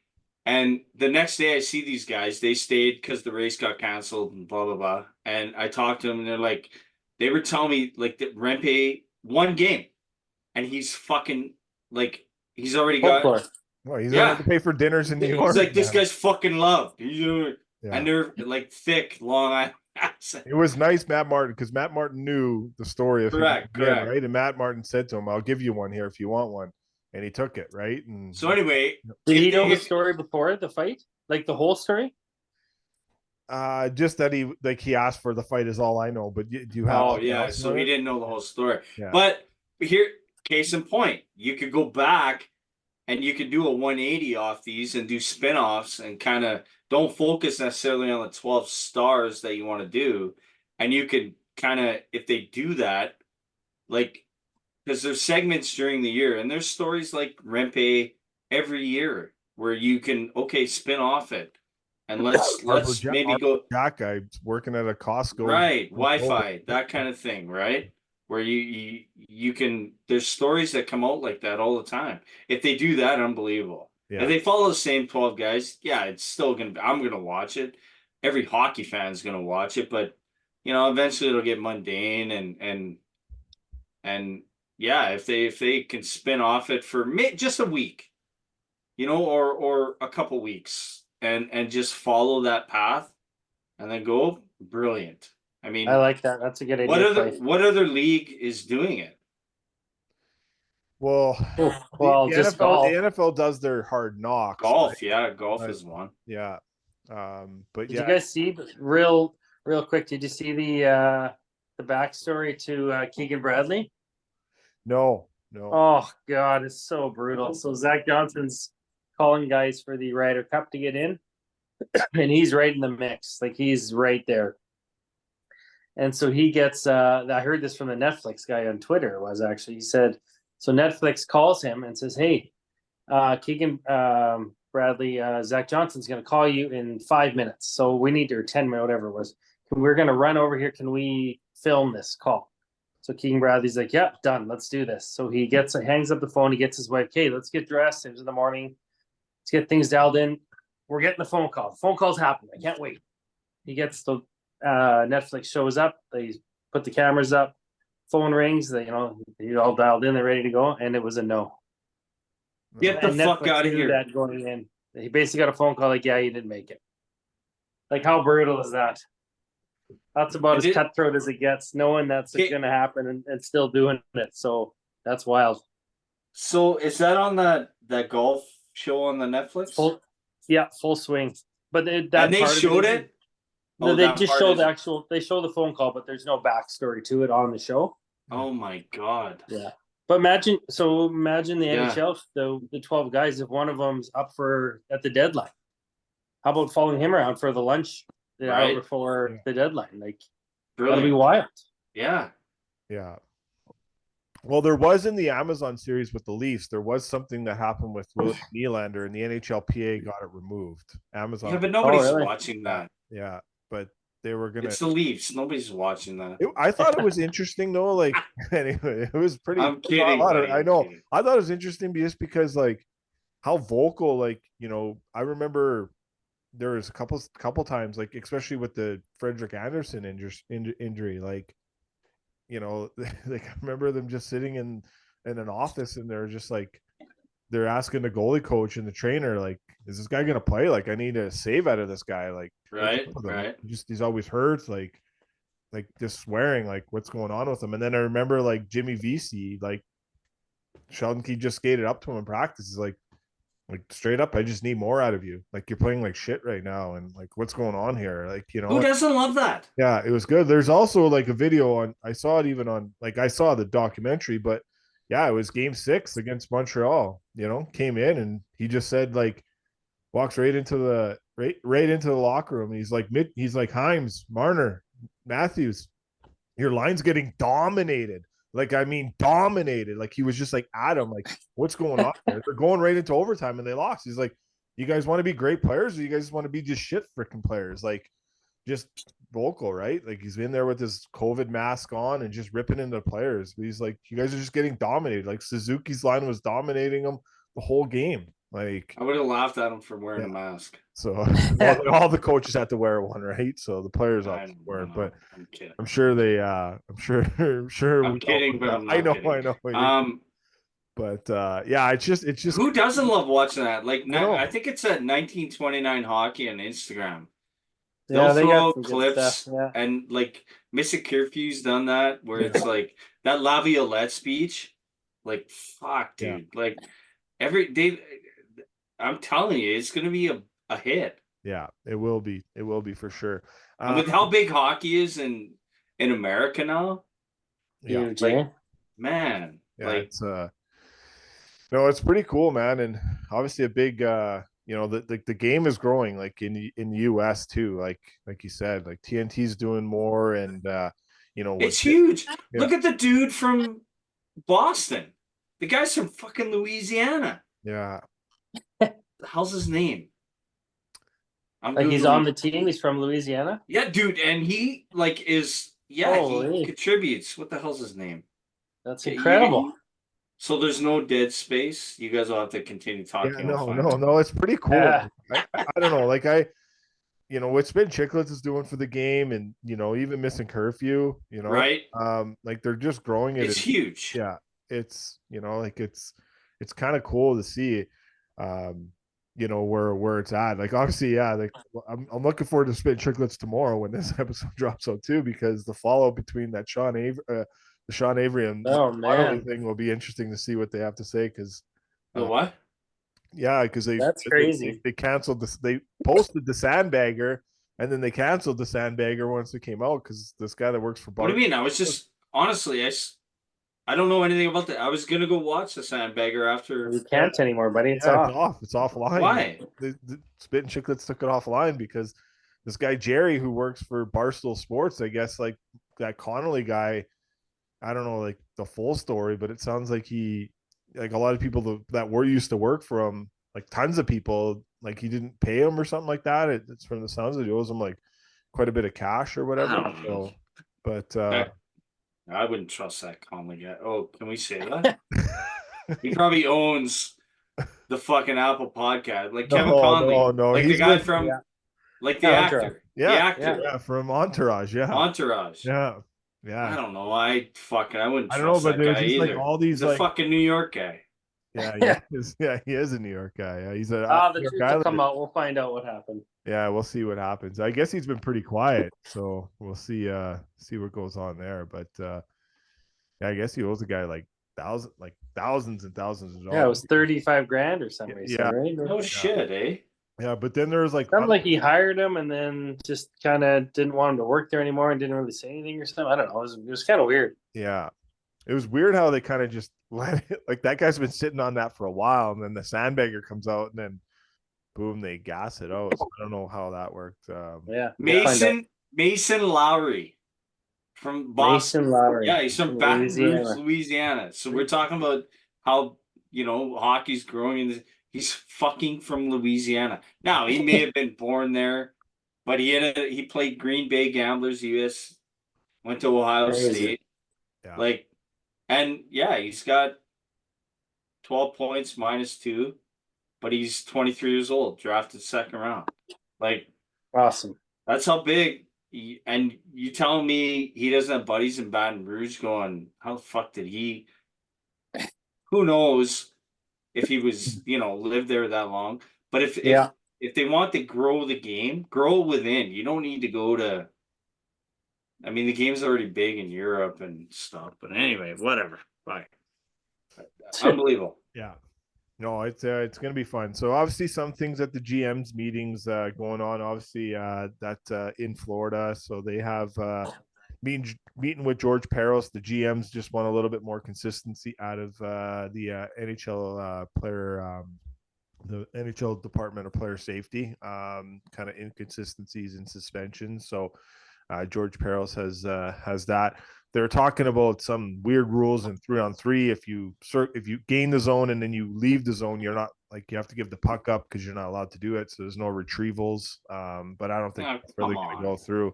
[SPEAKER 2] and the next day I see these guys. They stayed because the race got canceled and blah blah blah. And I talked to them, and they were telling me like that Rempe one game, and he's fucking like he's already got.
[SPEAKER 3] Folklore.
[SPEAKER 1] Well, he's gonna have
[SPEAKER 2] Yeah,
[SPEAKER 1] to pay for dinners in New York.
[SPEAKER 2] he's like, this
[SPEAKER 1] man.
[SPEAKER 2] guy's fucking loved. And
[SPEAKER 1] Yeah.
[SPEAKER 2] they're like thick, long Island accent.
[SPEAKER 1] It was nice, Matt Martin, because Matt Martin knew the story of him
[SPEAKER 2] Correct,
[SPEAKER 1] being,
[SPEAKER 2] correct.
[SPEAKER 1] right? And Matt Martin said to him, "I'll give you one here if you want one," and he took it, right? And
[SPEAKER 2] So anyway,
[SPEAKER 3] Did he
[SPEAKER 2] if
[SPEAKER 3] know
[SPEAKER 2] they-
[SPEAKER 3] the story before the fight? Like the whole story?
[SPEAKER 1] just that he asked for the fight is all I know. But do you have?
[SPEAKER 2] Oh
[SPEAKER 1] anything
[SPEAKER 2] yeah,
[SPEAKER 1] else
[SPEAKER 2] so
[SPEAKER 1] on
[SPEAKER 2] he
[SPEAKER 1] it?
[SPEAKER 2] didn't know the whole story.
[SPEAKER 1] Yeah.
[SPEAKER 2] But here, case in point, you could go back and you could do a 180 off these and do spin-offs and kind of don't focus necessarily on the 12 stars that you want to do. And you could kind of, if they do that, like, because there's segments during the year and there's stories like Rempe every year where you can, okay, spin off it. And let's maybe go
[SPEAKER 1] Jack guy working at a Costco.
[SPEAKER 2] right, Wi-Fi, that kind of thing, right? Where you can, there's stories that come out like that all the time. If they do that, unbelievable.
[SPEAKER 1] Yeah.
[SPEAKER 2] If they follow the same 12 guys, yeah, it's still gonna be, I'm gonna watch it. Every hockey fan's gonna watch it, but eventually it'll get mundane and yeah, if they can spin off it for just a week, or a couple weeks and just follow that path and then go, brilliant. I mean,
[SPEAKER 3] I like that. That's a good idea.
[SPEAKER 2] What other league is doing it?
[SPEAKER 1] Well,
[SPEAKER 3] well,
[SPEAKER 1] the
[SPEAKER 3] just
[SPEAKER 1] NFL,
[SPEAKER 3] golf.
[SPEAKER 1] the NFL does their hard knocks.
[SPEAKER 2] Golf,
[SPEAKER 1] right?
[SPEAKER 2] yeah, golf is one.
[SPEAKER 1] Yeah. But
[SPEAKER 3] Did
[SPEAKER 1] yeah,
[SPEAKER 3] you guys see real quick? Did you see the backstory to Keegan Bradley?
[SPEAKER 1] no.
[SPEAKER 3] Oh God, it's so brutal. So Zach Johnson's calling guys for the Ryder Cup to get in, and he's right in the mix. Like he's right there. And so he gets. I heard this from the Netflix guy on Twitter. He said, so Netflix calls him and says, "Hey, Keegan Bradley, Zach Johnson's going to call you in 5 minutes. So we need your 10 minutes, whatever it was. We're going to run over here. Can we film this call?" So Keegan Bradley's like, "Yeah, done. Let's do this." So he hangs up the phone. He gets his wife, "Okay, let's get dressed. It was in the morning. Let's get things dialed in. We're getting the phone call. The phone call's happening. I can't wait." He gets the Netflix shows up. They put the cameras up. Phone rings. They all dialed in. They're ready to go, and it was a no.
[SPEAKER 2] Get the fuck out of here.
[SPEAKER 3] That going in. He basically got a phone call like, "Yeah, you didn't make it." Like, how brutal is that? That's about as cutthroat as it gets, knowing that's going to happen and still doing it. So that's wild.
[SPEAKER 2] So is that on that golf show on the Netflix?
[SPEAKER 3] Full swing. But
[SPEAKER 2] they showed it?
[SPEAKER 3] No, they just show they show the phone call, but there's no backstory to it on the show.
[SPEAKER 2] Oh my God.
[SPEAKER 3] Yeah. But imagine the NHL, the 12 guys, if one of them's up at the deadline. How about following him around for the lunch hour before the deadline? Like, that'll be wild.
[SPEAKER 2] Yeah.
[SPEAKER 1] Yeah. Well, there was in the Amazon series with the Leafs, there was something that happened with William Nylander and the NHLPA got it removed. Amazon.
[SPEAKER 2] Yeah, but nobody's watching that.
[SPEAKER 1] Yeah, but they were gonna.
[SPEAKER 2] It's the Leafs. Nobody's watching that.
[SPEAKER 1] I thought it was interesting though. Like, anyway, it was pretty.
[SPEAKER 2] I'm kidding.
[SPEAKER 1] I know. Kidding. I thought it was interesting just because, like, how vocal. Like, I remember there was a couple times, like, especially with the Frederick Anderson injury, like, like I remember them just sitting in an office and they're just like, they're asking the goalie coach and the trainer, like, is this guy gonna play? Like, I need a save out of this guy. Like,
[SPEAKER 2] right.
[SPEAKER 1] He's always hurt. Like just swearing. Like, what's going on with him? And then I remember, like, Jimmy VC, like, Sheldon Key just skated up to him in practice. He's like straight up, I just need more out of you. Like, you're playing like shit right now, and like, what's going on here? Like,
[SPEAKER 2] who doesn't love that?
[SPEAKER 1] Yeah, it was good. There's also like a video on. I saw it even on. Like, I saw the documentary, but yeah, it was Game 6 against Montreal. Came in and he just said, like, walks right into the locker room. And he's like Himes, Marner, Matthews, your line's getting dominated. Like, I mean, dominated. Like, he was just like, Adam, like, what's going on there? They're going right into overtime and they lost. He's like, you guys want to be great players or you guys want to be just shit freaking players? Like, just vocal, right? Like, he's in there with his COVID mask on and just ripping into players. But he's like, you guys are just getting dominated. Like, Suzuki's line was dominating them the whole game. Like,
[SPEAKER 2] I would have laughed at him for wearing a mask.
[SPEAKER 1] So all the coaches had to wear one, right? So the players all wear it, but
[SPEAKER 2] I'm kidding.
[SPEAKER 1] I'm sure I'm kidding, but I'm kidding.
[SPEAKER 2] I know.
[SPEAKER 1] I know.
[SPEAKER 2] I'm kidding.
[SPEAKER 1] But yeah, it's just
[SPEAKER 2] Who doesn't love watching that? Like,
[SPEAKER 1] know.
[SPEAKER 2] I think it's at 1929 Hockey on Instagram.
[SPEAKER 3] Yeah,
[SPEAKER 2] They'll
[SPEAKER 3] they
[SPEAKER 2] throw
[SPEAKER 3] got
[SPEAKER 2] out
[SPEAKER 3] some good
[SPEAKER 2] clips,
[SPEAKER 3] stuff. Yeah.
[SPEAKER 2] and like Mr. Curfew's done that, where
[SPEAKER 1] Yeah.
[SPEAKER 2] it's like that Laviolette speech. Like, fuck,
[SPEAKER 1] Yeah.
[SPEAKER 2] dude. Like, every day, I'm telling you, it's gonna be a hit.
[SPEAKER 1] Yeah, it will be. It will be for sure.
[SPEAKER 2] And with how big hockey is in America now,
[SPEAKER 1] Yeah,
[SPEAKER 3] Huge,
[SPEAKER 2] like,
[SPEAKER 3] eh?
[SPEAKER 2] man,
[SPEAKER 1] yeah,
[SPEAKER 2] like,
[SPEAKER 1] it's no, it's pretty cool, man, and obviously a big you know, the game is growing like in the US too, like you said, like TNT's doing more, and you know what.
[SPEAKER 2] it's huge.
[SPEAKER 1] Yeah.
[SPEAKER 2] Look at the dude from Boston. The guy's from fucking Louisiana.
[SPEAKER 1] Yeah.
[SPEAKER 2] The hell's his name? I'm
[SPEAKER 3] Like he's
[SPEAKER 2] Googling.
[SPEAKER 3] on the team. He's from Louisiana.
[SPEAKER 2] Yeah, dude, and he like is he
[SPEAKER 3] Holy.
[SPEAKER 2] contributes. What the hell's his name?
[SPEAKER 3] That's
[SPEAKER 2] Yeah,
[SPEAKER 3] incredible.
[SPEAKER 2] so there's no dead space. You guys will have to continue
[SPEAKER 1] Yeah,
[SPEAKER 2] talking.
[SPEAKER 1] no, it's pretty cool.
[SPEAKER 3] Yeah.
[SPEAKER 1] I don't know, like you know, what Spin Chicklets is doing for the game, and you know, even missing curfew, you know,
[SPEAKER 2] Right?
[SPEAKER 1] like they're just growing it.
[SPEAKER 2] It's huge.
[SPEAKER 1] Yeah, it's, you know, like it's kind of cool to see, you know, where it's at. Like obviously, yeah, like I'm looking forward to Spin Chicklets tomorrow when this episode drops out too, because the follow between that the Sean Avery and
[SPEAKER 3] Oh
[SPEAKER 1] Connolly
[SPEAKER 3] man,
[SPEAKER 1] thing will be interesting to see what they have to say, because
[SPEAKER 2] The what?
[SPEAKER 1] yeah, because
[SPEAKER 3] that's crazy.
[SPEAKER 1] they canceled this. They posted the Sandbagger, and then they canceled the Sandbagger once it came out, because this guy that works for
[SPEAKER 2] What do you mean? I was just honestly, I don't know anything about that. I was gonna go watch the Sandbagger after.
[SPEAKER 3] You can't anymore, buddy. It's
[SPEAKER 1] Yeah,
[SPEAKER 3] off.
[SPEAKER 1] it's off. It's offline.
[SPEAKER 2] Why?
[SPEAKER 1] The Spit and Chicklets took it offline because this guy Jerry, who works for Barstool Sports, I guess, like that Connolly guy. I don't know like the full story, but it sounds like like a lot of people that were used to work for him, like tons of people, like he didn't pay him or something like that. It's from the sounds of it, owes him like quite a bit of cash or whatever.
[SPEAKER 2] I don't know.
[SPEAKER 1] So, but
[SPEAKER 2] I wouldn't trust that Conley guy. Oh, can we say that? He probably owns the fucking Apple podcast, like Kevin Conley,
[SPEAKER 1] no,
[SPEAKER 2] like the
[SPEAKER 1] he's
[SPEAKER 2] guy
[SPEAKER 1] with,
[SPEAKER 2] from,
[SPEAKER 3] yeah.
[SPEAKER 2] like the
[SPEAKER 3] Yeah, Entourage.
[SPEAKER 2] actor,
[SPEAKER 1] yeah,
[SPEAKER 2] the actor,
[SPEAKER 1] yeah, from Entourage, yeah,
[SPEAKER 2] Entourage.
[SPEAKER 1] yeah,
[SPEAKER 2] I
[SPEAKER 1] yeah.
[SPEAKER 2] don't know. I wouldn't
[SPEAKER 1] I don't know,
[SPEAKER 2] trust
[SPEAKER 1] but
[SPEAKER 2] that
[SPEAKER 1] there's
[SPEAKER 2] guy
[SPEAKER 1] just like
[SPEAKER 2] either.
[SPEAKER 1] all these
[SPEAKER 2] He's a
[SPEAKER 1] like,
[SPEAKER 2] fucking New York guy.
[SPEAKER 1] yeah, he is a New York guy. Yeah, he's a
[SPEAKER 3] The
[SPEAKER 1] New York
[SPEAKER 3] truth will
[SPEAKER 1] guy.
[SPEAKER 3] come out. We'll find out what happened.
[SPEAKER 1] Yeah, we'll see what happens. I guess he's been pretty quiet, so we'll see what goes on there. But yeah, I guess he owes a guy like thousands and thousands of dollars.
[SPEAKER 3] Yeah, it was 35 grand or something.
[SPEAKER 1] Yeah.
[SPEAKER 3] Right?
[SPEAKER 2] No shit, eh?
[SPEAKER 1] Yeah, but then there was like
[SPEAKER 3] Sounded like he hired him and then just kind of didn't want him to work there anymore and didn't really say anything or something. I don't know. It was kind of weird.
[SPEAKER 1] yeah, it was weird how they kind of just let it, like that guy's been sitting on that for a while, and then the Sandbagger comes out, and then boom, they gas it out. So I don't know how that worked.
[SPEAKER 3] Yeah. We'll find out.
[SPEAKER 2] Mason Lowry from Boston.
[SPEAKER 3] Mason Lowry.
[SPEAKER 2] Yeah, he's from Baton Rouge,
[SPEAKER 3] Louisiana.
[SPEAKER 2] Louisiana. So we're talking about how, you know, hockey's growing in this. He's fucking from Louisiana. Now, he may have been born there, but he played Green Bay Gamblers US, went to Ohio
[SPEAKER 3] Crazy.
[SPEAKER 2] State.
[SPEAKER 1] Yeah.
[SPEAKER 2] Like, and yeah, he's got 12 points -2, but he's 23 years old, drafted second round. Like,
[SPEAKER 3] Awesome.
[SPEAKER 2] that's how big. And you telling me he doesn't have buddies in Baton Rouge going, how the fuck did he? Who knows if he was, you know, lived there that long. But if they want to grow the game, grow within. You don't need to go to. I mean, the game's already big in Europe and stuff. But anyway, whatever. Bye. Unbelievable.
[SPEAKER 1] Yeah. No, it's going to be fun. So obviously some things at the GM's meetings going on. Obviously that in Florida. So they have meeting with George Peros. The GMs just want a little bit more consistency out of the NHL player, the NHL Department of Player Safety, kind of inconsistencies in suspensions. So George Peros has that. They're talking about some weird rules in 3-on-3. If you gain the zone and then you leave the zone, you're not like you have to give the puck up because you're not allowed to do it. So there's no retrievals. But I don't think it's really going to go through.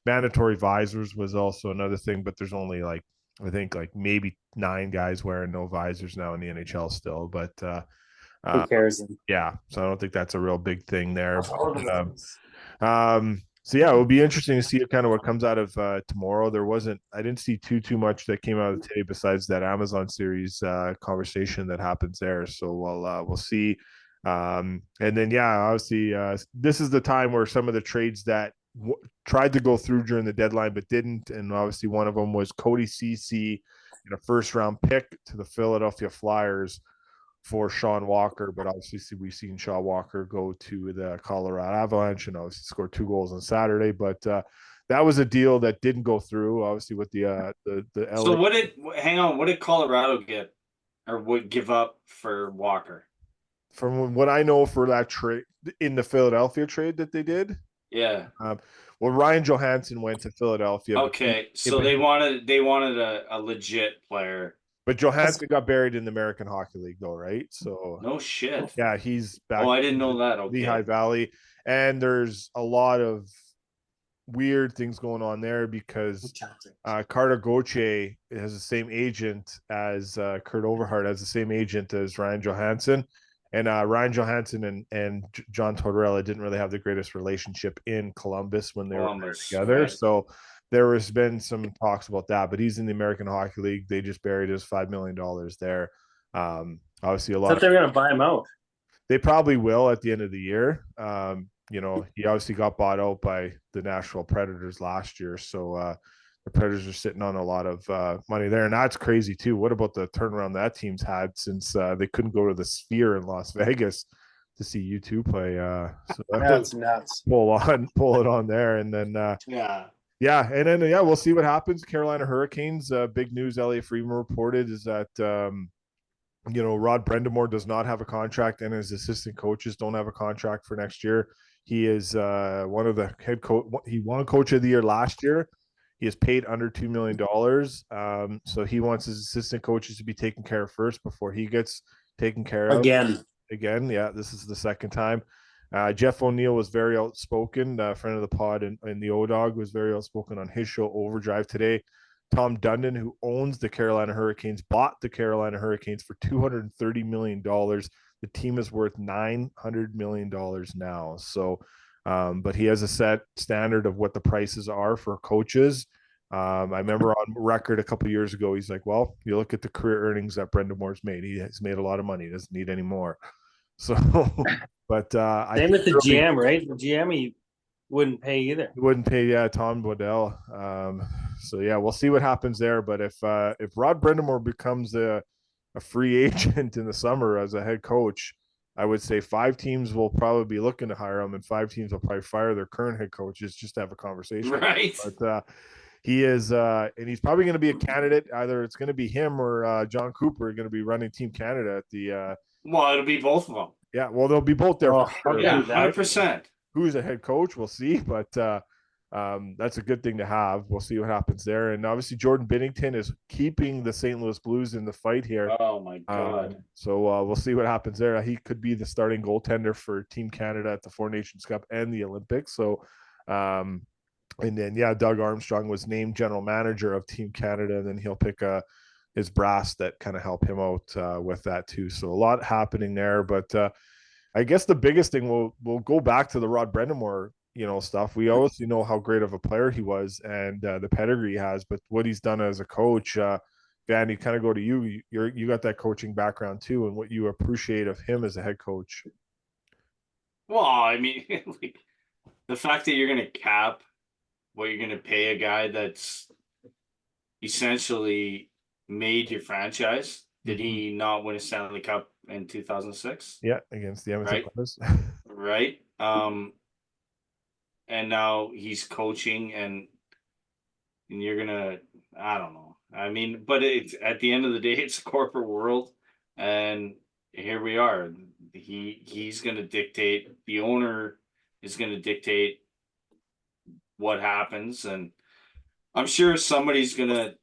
[SPEAKER 1] Mandatory visors was also another thing, but there's only like I think like maybe 9 guys wearing no visors now in the NHL still. But
[SPEAKER 3] who cares?
[SPEAKER 1] Yeah, so I don't think that's a real big thing there. But, So yeah, it will be interesting to see kind of what comes out of tomorrow. I didn't see too much that came out of today besides that Amazon series conversation that happens there. So we'll see. And then yeah, obviously this is the time where some of the trades that tried to go through during the deadline but didn't, and obviously one of them was Cody Ceci in a first round pick to the Philadelphia Flyers for Sean Walker, but obviously we've seen Sean Walker go to the Colorado Avalanche and obviously scored 2 goals on Saturday. But that was a deal that didn't go through. Obviously with the
[SPEAKER 2] So
[SPEAKER 1] LA.
[SPEAKER 2] what did Colorado get or would give up for Walker?
[SPEAKER 1] From what I know for that trade in the Philadelphia trade that they did,
[SPEAKER 2] Yeah.
[SPEAKER 1] well, Ryan Johansson went to Philadelphia.
[SPEAKER 2] Okay, so they wanted a legit player.
[SPEAKER 1] But Johansson got buried in the American Hockey League, though, right? So
[SPEAKER 2] No shit.
[SPEAKER 1] yeah, he's back.
[SPEAKER 2] Oh, I didn't know that. Okay.
[SPEAKER 1] Lehigh Valley, and there's a lot of weird things going on there because Carter Gauthier has the same agent as Kurt Overhart has the same agent as Ryan Johansson. And Ryan Johansson and John Tortorella didn't really have the greatest relationship in Columbus when they were together. Right. So there has been some talks about that, but he's in the American Hockey League. They just buried his $5 million there. Obviously, a lot.
[SPEAKER 3] They're going to buy him out.
[SPEAKER 1] They probably will at the end of the year. He obviously got bought out by the Nashville Predators last year. So the Predators are sitting on a lot of money there. And that's crazy too. What about the turnaround that team's had since they couldn't go to the Sphere in Las Vegas to see U2 play? So
[SPEAKER 3] that's nuts.
[SPEAKER 1] Pull it on there. And then we'll see what happens. Carolina Hurricanes, big news Elliot Friedman reported is that Rod Brendamore does not have a contract, and his assistant coaches don't have a contract for next year. He is one of the head coach. He won Coach of the Year last year. He is paid under $2 million. So he wants his assistant coaches to be taken care of first before he gets taken care of. Again, yeah, this is the second time. Jeff O'Neill was very outspoken. Friend of the pod and the O-Dog was very outspoken on his show Overdrive today. Tom Dundon, who owns the Carolina Hurricanes, bought the Carolina Hurricanes for $230 million. The team is worth $900 million now. So, but he has a set standard of what the prices are for coaches. I remember on record a couple of years ago, he's like, well, you look at the career earnings that Brendan Moore's made. He has made a lot of money. He doesn't need any more. So, but
[SPEAKER 3] same with the GM, right? The GM, he wouldn't pay either.
[SPEAKER 1] He wouldn't pay, Tom Waddell. So yeah, we'll see what happens there. But if Rod Brendamore becomes a free agent in the summer as a head coach, I would say 5 teams will probably be looking to hire him, and 5 teams will probably fire their current head coaches just to have a conversation.
[SPEAKER 2] Right.
[SPEAKER 1] But he is, and he's probably going to be a candidate. Either it's going to be him or John Cooper going to be running Team Canada at the.
[SPEAKER 2] Well, it'll be both of them.
[SPEAKER 1] Yeah, well, they'll be both there.
[SPEAKER 2] Yeah, 100%.
[SPEAKER 1] Who's a head coach? We'll see, but that's a good thing to have. We'll see what happens there. And obviously, Jordan Binnington is keeping the St. Louis Blues in the fight here.
[SPEAKER 2] Oh my God!
[SPEAKER 1] So we'll see what happens there. He could be the starting goaltender for Team Canada at the Four Nations Cup and the Olympics. So, and then Doug Armstrong was named general manager of Team Canada, and then he'll pick his brass that kind of help him out with that too. So a lot happening there, but I guess the biggest thing we'll go back to the Rod Brendamore, stuff. We obviously know how great of a player he was and the pedigree he has, but what he's done as a coach, Vandy, kind of go to you. You got that coaching background too, and what you appreciate of him as a head coach.
[SPEAKER 2] Well, I mean, the fact that you're going to cap what you're going to pay a guy that's essentially made your franchise. Did he not win a Stanley Cup in 2006?
[SPEAKER 1] Yeah, against the Edmonton Oilers.
[SPEAKER 2] Right. And now he's coaching, and you're gonna, I don't know. I mean, but it's at the end of the day, it's a corporate world, and here we are. He's gonna dictate. The owner is gonna dictate what happens, and I'm sure somebody's gonna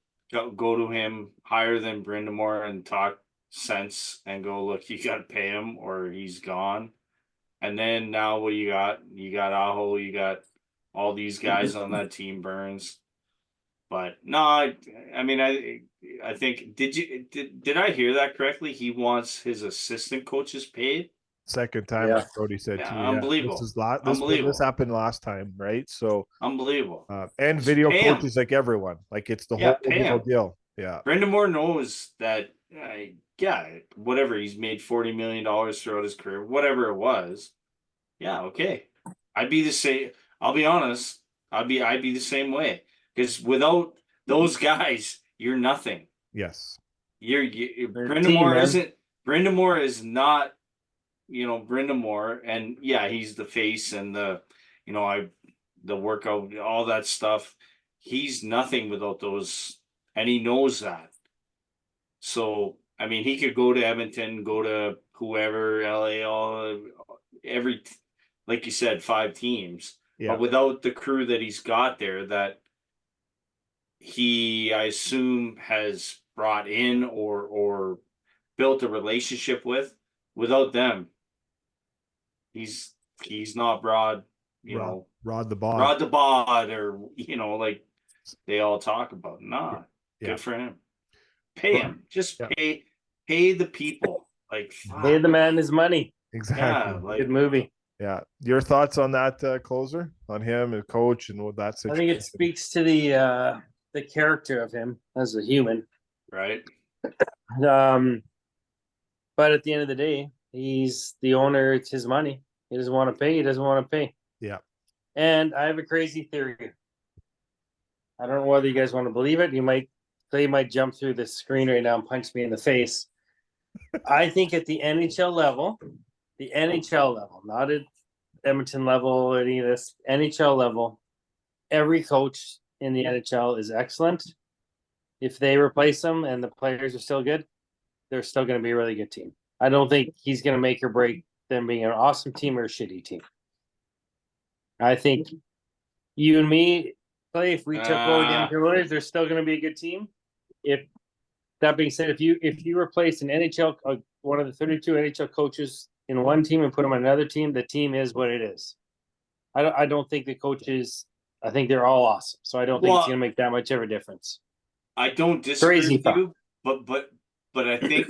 [SPEAKER 2] go to him higher than Brendamore and talk sense and go, look, you got to pay him or he's gone. And then now what you got? You got Aho, you got all these guys on that team, Burns. But no, I mean, I think, did I hear that correctly? He wants his assistant coaches paid?
[SPEAKER 1] second time,
[SPEAKER 3] Yeah.
[SPEAKER 1] like Brody said
[SPEAKER 2] Yeah,
[SPEAKER 1] too.
[SPEAKER 2] unbelievable.
[SPEAKER 1] This
[SPEAKER 2] Unbelievable.
[SPEAKER 1] happened last time, right? So
[SPEAKER 2] Unbelievable.
[SPEAKER 1] and
[SPEAKER 2] Just
[SPEAKER 1] video
[SPEAKER 2] pay him.
[SPEAKER 1] coaches like everyone, like it's the
[SPEAKER 2] Yeah,
[SPEAKER 1] whole
[SPEAKER 2] pay him.
[SPEAKER 1] deal. Yeah,
[SPEAKER 2] Brendan Moore knows that. Whatever, he's made $40 million throughout his career, whatever it was. Yeah, okay. I'd be the same. I'll be honest. I'd be the same way, because without those guys, you're nothing.
[SPEAKER 1] yes,
[SPEAKER 2] Brendan Moore isn't. Brendan Moore is not. Brendan Moore, and yeah, he's the face and the workout, all that stuff. He's nothing without those, and he knows that. So, I mean, he could go to Edmonton, go to whoever, LA, like you said, 5 teams.
[SPEAKER 1] yeah,
[SPEAKER 2] But without the crew that he's got there, that he, I assume, has brought in or built a relationship with, without them, he's not Rod
[SPEAKER 1] the Bod.
[SPEAKER 2] Rod the Bod, or like they all talk about. Nah,
[SPEAKER 1] Yeah.
[SPEAKER 2] good for him. Pay him. Just pay the people. Like,
[SPEAKER 3] Pay the man his money.
[SPEAKER 1] Exactly.
[SPEAKER 2] Yeah,
[SPEAKER 3] Good movie.
[SPEAKER 1] Yeah. Your thoughts on that closer, on him and coach and what that situation?
[SPEAKER 3] I think it speaks to the character of him as a human.
[SPEAKER 2] right.
[SPEAKER 3] But at the end of the day, he's the owner. It's his money. He doesn't want to pay. He doesn't want to pay.
[SPEAKER 1] Yeah.
[SPEAKER 3] And I have a crazy theory. I don't know whether you guys want to believe it. Clay might jump through the screen right now and punch me in the face. I think at the NHL level, not at Edmonton level, any of this, NHL level, every coach in the NHL is excellent. If they replace them and the players are still good, they're still going to be a really good team. I don't think he's going to make or break them being an awesome team or a shitty team. I think you and me, Clay, if we took over the Edmonton Oilers, they're still going to be a good team. If that being said, if you replace an NHL, one of the 32 NHL coaches in one team and put them on another team, the team is what it is. I don't think the coaches. I think they're all awesome, so I don't think it's going to make that much of a difference.
[SPEAKER 2] I don't disagree with you, but I think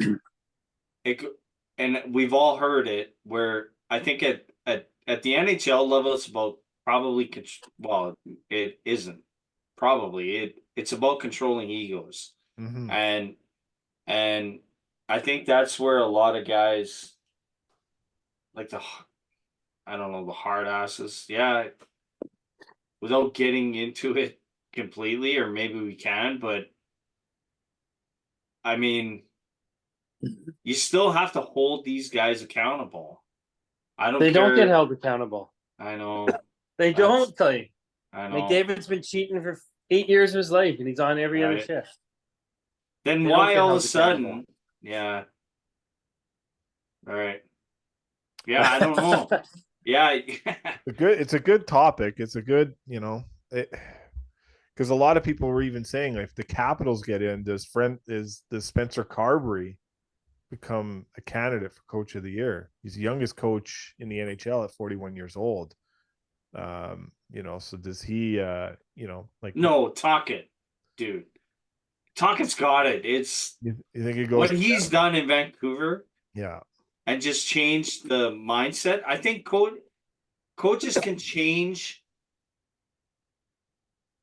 [SPEAKER 2] and we've all heard it, where I think at the NHL level, it's about it isn't probably it's about controlling egos.
[SPEAKER 1] Mm-hmm.
[SPEAKER 2] And I think that's where a lot of guys, like the hard asses, without getting into it completely, or maybe we can, but I mean, you still have to hold these guys accountable. They
[SPEAKER 3] don't get held accountable.
[SPEAKER 2] I know.
[SPEAKER 3] They don't, Clay.
[SPEAKER 2] I know.
[SPEAKER 3] McDavid's been cheating for 8 years of his life, and he's on every other shift.
[SPEAKER 2] Then why all of a sudden? Yeah. All right. Yeah, I don't know. Yeah.
[SPEAKER 1] It's a good topic. It's a good, because a lot of people were even saying, if the Capitals get in, does Spencer Carberry become a candidate for Coach of the Year? He's the youngest coach in the NHL at 41 years old. So does he?
[SPEAKER 2] No, Tocchet, dude. Tocchet's got it. It's
[SPEAKER 1] you think he goes
[SPEAKER 2] what he's done in Vancouver.
[SPEAKER 1] Yeah, and
[SPEAKER 2] just changed the mindset. I think coaches can change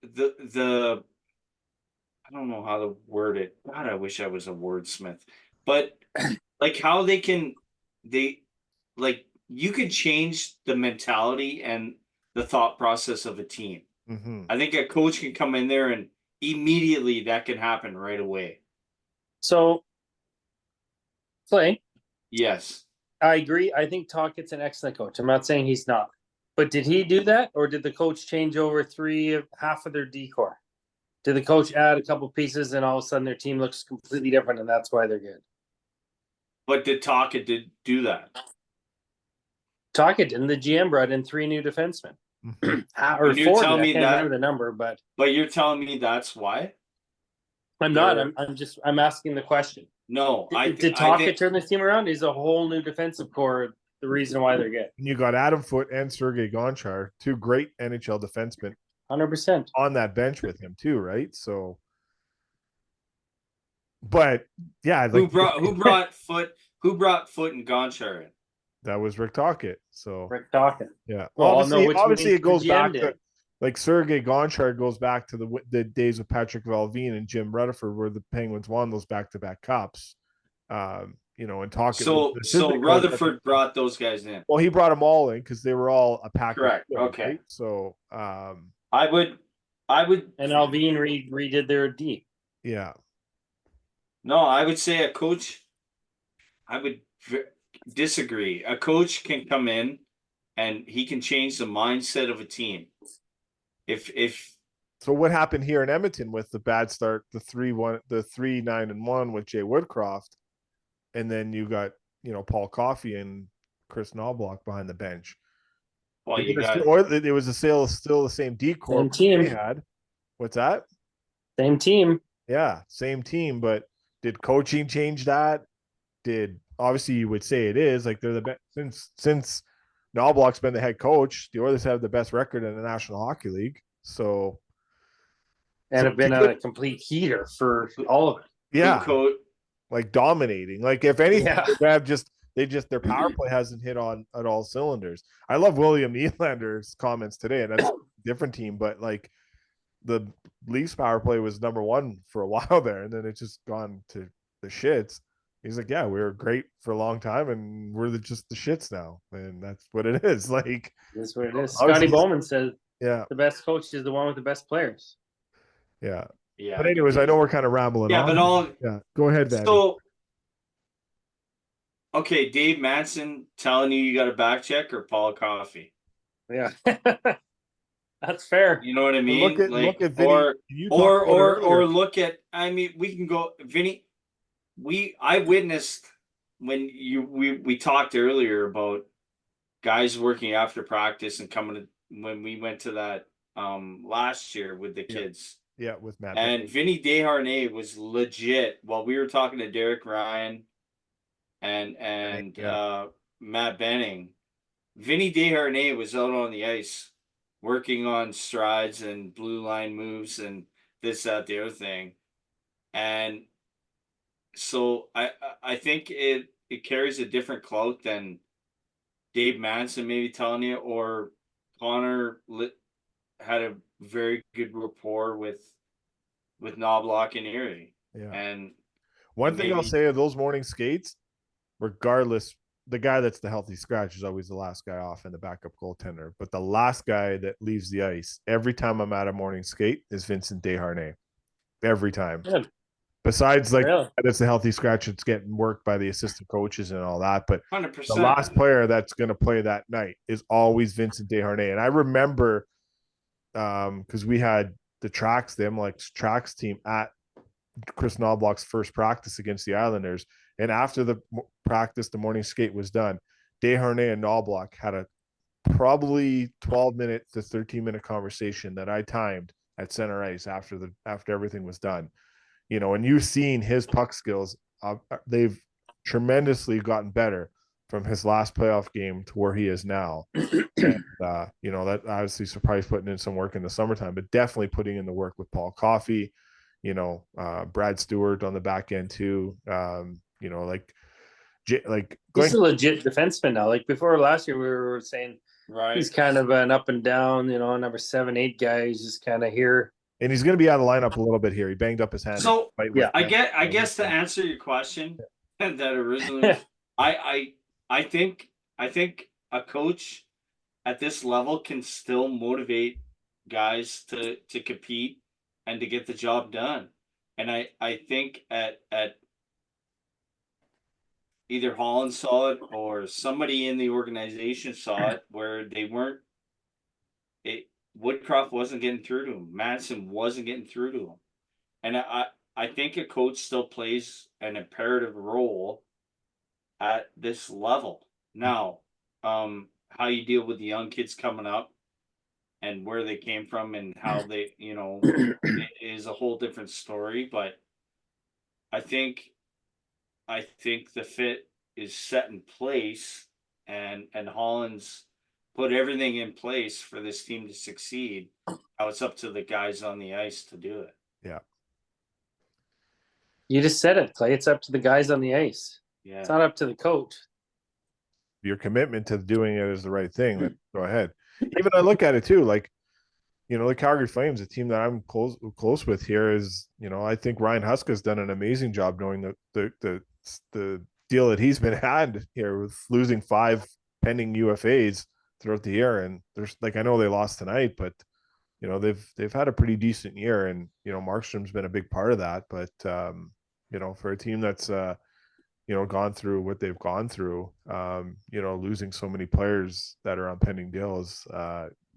[SPEAKER 2] the. I don't know how to word it. God, I wish I was a wordsmith. But like how you can change the mentality and the thought process of a team.
[SPEAKER 1] Mm-hmm.
[SPEAKER 2] I think a coach can come in there and immediately that can happen right away.
[SPEAKER 3] So, Clay.
[SPEAKER 2] Yes.
[SPEAKER 3] I agree. I think Tocchet's an excellent coach. I'm not saying he's not. But did he do that? Or did the coach change over half of their decor? Did the coach add a couple pieces and all of a sudden their team looks completely different and that's why they're good?
[SPEAKER 2] But did Tocchet do that?
[SPEAKER 3] Tocchet didn't. The GM brought in 3 new defensemen.
[SPEAKER 2] Or 4. I can't
[SPEAKER 3] remember the number, but
[SPEAKER 2] you're telling me that's why?
[SPEAKER 3] I'm not. I'm asking the question.
[SPEAKER 2] No,
[SPEAKER 3] did Tocchet turn this team around? Is a whole new defensive core the reason why they're good?
[SPEAKER 1] You got Adam Foote and Sergei Gonchar, 2 great NHL defensemen,
[SPEAKER 3] 100%
[SPEAKER 1] on that bench with him too, right? So, but yeah,
[SPEAKER 2] who brought Foote and Gonchar in?
[SPEAKER 1] That was Rick Tocchet. So
[SPEAKER 3] Rick Tocchet.
[SPEAKER 1] yeah,
[SPEAKER 3] Well, no,
[SPEAKER 1] obviously it goes back
[SPEAKER 3] did.
[SPEAKER 1] to like Sergei Gonchar goes back to the days of Patrick Valvine and Jim Rutherford, where the Penguins won those back-to-back cups. You know, and Tocchet.
[SPEAKER 2] So Rutherford brought those guys in.
[SPEAKER 1] Well, he brought them all in because they were all a package.
[SPEAKER 2] Correct.
[SPEAKER 1] Deal,
[SPEAKER 2] Okay.
[SPEAKER 1] right? So
[SPEAKER 2] I would.
[SPEAKER 3] And Alvin redid their D.
[SPEAKER 1] Yeah.
[SPEAKER 2] No, I would say a coach. I would disagree. A coach can come in and he can change the mindset of a team. If
[SPEAKER 1] So what happened here in Edmonton with the bad start, the 3-9-1 with Jay Woodcroft, and then you got, you know, Paul Coffey and Chris Knobloch behind the bench.
[SPEAKER 2] well,
[SPEAKER 1] it was still the same decor they had. What's that?
[SPEAKER 3] Same team.
[SPEAKER 1] Yeah, same team. But did coaching change that? Obviously you would say it is, like they're the best since Knobloch's been the head coach. The Oilers have the best record in the National Hockey League. So
[SPEAKER 3] and have been a complete heater for all of it.
[SPEAKER 1] Yeah, like dominating. Like if anything, their power play hasn't hit on at all cylinders. I love William Nylander's comments today, and that's a different team, but like the Leafs power play was number one for a while there, and then it's just gone to the shits. He's like, yeah, we were great for a long time, and we're just the shits now, and that's what it is. Like
[SPEAKER 3] that's what it is. Scotty Bowman says,
[SPEAKER 1] yeah,
[SPEAKER 3] the best coach is the one with the best players.
[SPEAKER 1] Yeah. But anyways, I know we're kind of rambling on. Go ahead, Vandy.
[SPEAKER 2] So, okay, Dave Manson telling you got a back check or Paul Coffey?
[SPEAKER 3] Yeah. That's fair.
[SPEAKER 2] You know what I mean?
[SPEAKER 1] Look at Vinny.
[SPEAKER 2] Or look at, I mean, we can go, Vinny. I witnessed when we talked earlier about guys working after practice and when we went to that last year with the kids.
[SPEAKER 1] Yeah, with Matt.
[SPEAKER 2] And Vinny Desharnais was legit. While we were talking to Derek Ryan and Matt Benning, Vinny Desharnais was out on the ice working on strides and blue line moves and this, that, the other thing. And so I think it carries a different clout than Dave Manson maybe telling you, or Connor had a very good rapport with Knobloch and Erie.
[SPEAKER 1] Yeah.
[SPEAKER 2] And
[SPEAKER 1] one thing I'll say of those morning skates, regardless, the guy that's the healthy scratch is always the last guy off and the backup goaltender. But the last guy that leaves the ice every time I'm at a morning skate is Vincent Desharnais. Every time.
[SPEAKER 3] Good.
[SPEAKER 1] Besides, like, that's the healthy scratch that's getting worked by the assistant coaches and all that. But
[SPEAKER 2] 100%.
[SPEAKER 1] The last player that's going to play that night is always Vincent Desharnais. And I remember because we had the tracks team at Chris Knobloch's first practice against the Islanders. And after the practice, the morning skate was done, Desharnais and Knobloch had a probably 12-minute to 13-minute conversation that I timed at center ice after everything was done. You know, and you've seen his puck skills. They've tremendously gotten better from his last playoff game to where he is now. And, you know, that obviously surprised putting in some work in the summertime, but definitely putting in the work with Paul Coffey, you know, Brad Stewart on the back end too. You know,
[SPEAKER 3] he's a legit defenseman now. Like before last year, we were saying he's kind of an up and down, you know, number 7-8 guy. He's just kind of here.
[SPEAKER 1] And he's going to be out of the lineup a little bit here. He banged up his hand.
[SPEAKER 2] So I guess to answer your question that originally, I think a coach at this level can still motivate guys to compete and to get the job done. And I think at either Holland saw it or somebody in the organization saw it where they weren't. Woodcroft wasn't getting through to him. Madison wasn't getting through to him. And I think a coach still plays an imperative role at this level. Now, how you deal with the young kids coming up and where they came from and how they, you know, it is a whole different story. But I think the fit is set in place, and Holland's put everything in place for this team to succeed. Now it's up to the guys on the ice to do it.
[SPEAKER 1] Yeah.
[SPEAKER 3] You just said it, Clay. It's up to the guys on the ice.
[SPEAKER 2] Yeah.
[SPEAKER 3] It's not up to the coach.
[SPEAKER 1] your commitment to doing it is the right thing, then go ahead. Even I look at it too, like, the Calgary Flames, a team that I'm close with here, is, I think Ryan Huska's done an amazing job, knowing the deal that he's been had here with losing 5 pending UFAs throughout the year. And there's, like, I know they lost tonight, but they've had a pretty decent year, and Markstrom's been a big part of that. But for a team that's gone through what they've gone through, losing so many players that are on pending deals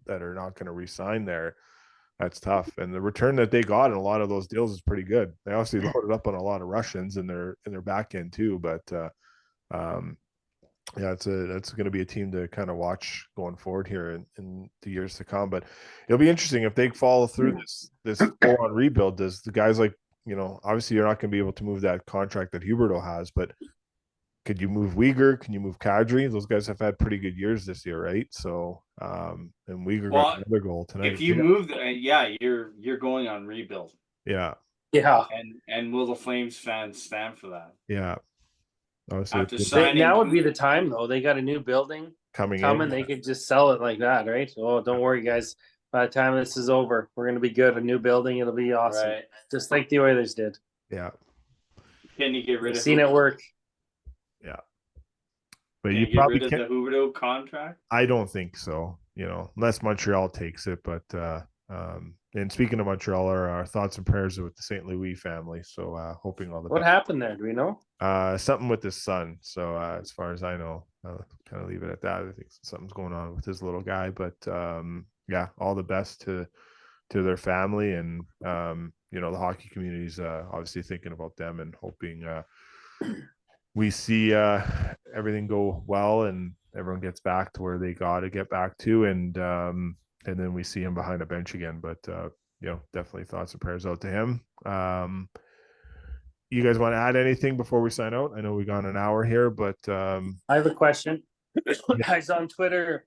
[SPEAKER 1] that are not going to re-sign there, that's tough. And the return that they got in a lot of those deals is pretty good. They obviously loaded up on a lot of Russians in their back end too, but yeah, it's going to be a team to kind of watch going forward here in the years to come. But it'll be interesting if they follow through this full-on rebuild. Does the guys, like, obviously you're not going to be able to move that contract that Huberdeau has, but could you move Uyghur? Can you move Kadri? Those guys have had pretty good years this year, right? So, and Uyghur got another goal tonight.
[SPEAKER 2] If you move, you're going on rebuild.
[SPEAKER 1] Yeah.
[SPEAKER 3] Yeah.
[SPEAKER 2] And will the Flames fans stand for that?
[SPEAKER 1] Yeah.
[SPEAKER 2] After signing,
[SPEAKER 3] now would be the time, though. They got a new building coming. They could just sell it like that, right? Oh, don't worry, guys. By the time this is over, we're going to be good. A new building, it'll be awesome, right? Just like the Oilers did.
[SPEAKER 1] Yeah.
[SPEAKER 2] Can you get rid of?
[SPEAKER 3] Seen it work.
[SPEAKER 1] Yeah. But
[SPEAKER 2] you probably get rid of the Huberdeau contract.
[SPEAKER 1] I don't think so. Unless Montreal takes it. But and speaking of Montreal, our thoughts and prayers are with the St. Louis family. So hoping all the
[SPEAKER 3] best. What happened there? Do we know?
[SPEAKER 1] Something with his son. So as far as I know, I'll kind of leave it at that. I think something's going on with his little guy. But yeah, all the best to their family, and the hockey community's obviously thinking about them and hoping we see everything go well and everyone gets back to where they got to get back to, and then we see him behind a bench again. But definitely thoughts and prayers out to him. You guys want to add anything before we sign out? I know we got an hour here, but
[SPEAKER 3] I have a question. Guys on Twitter,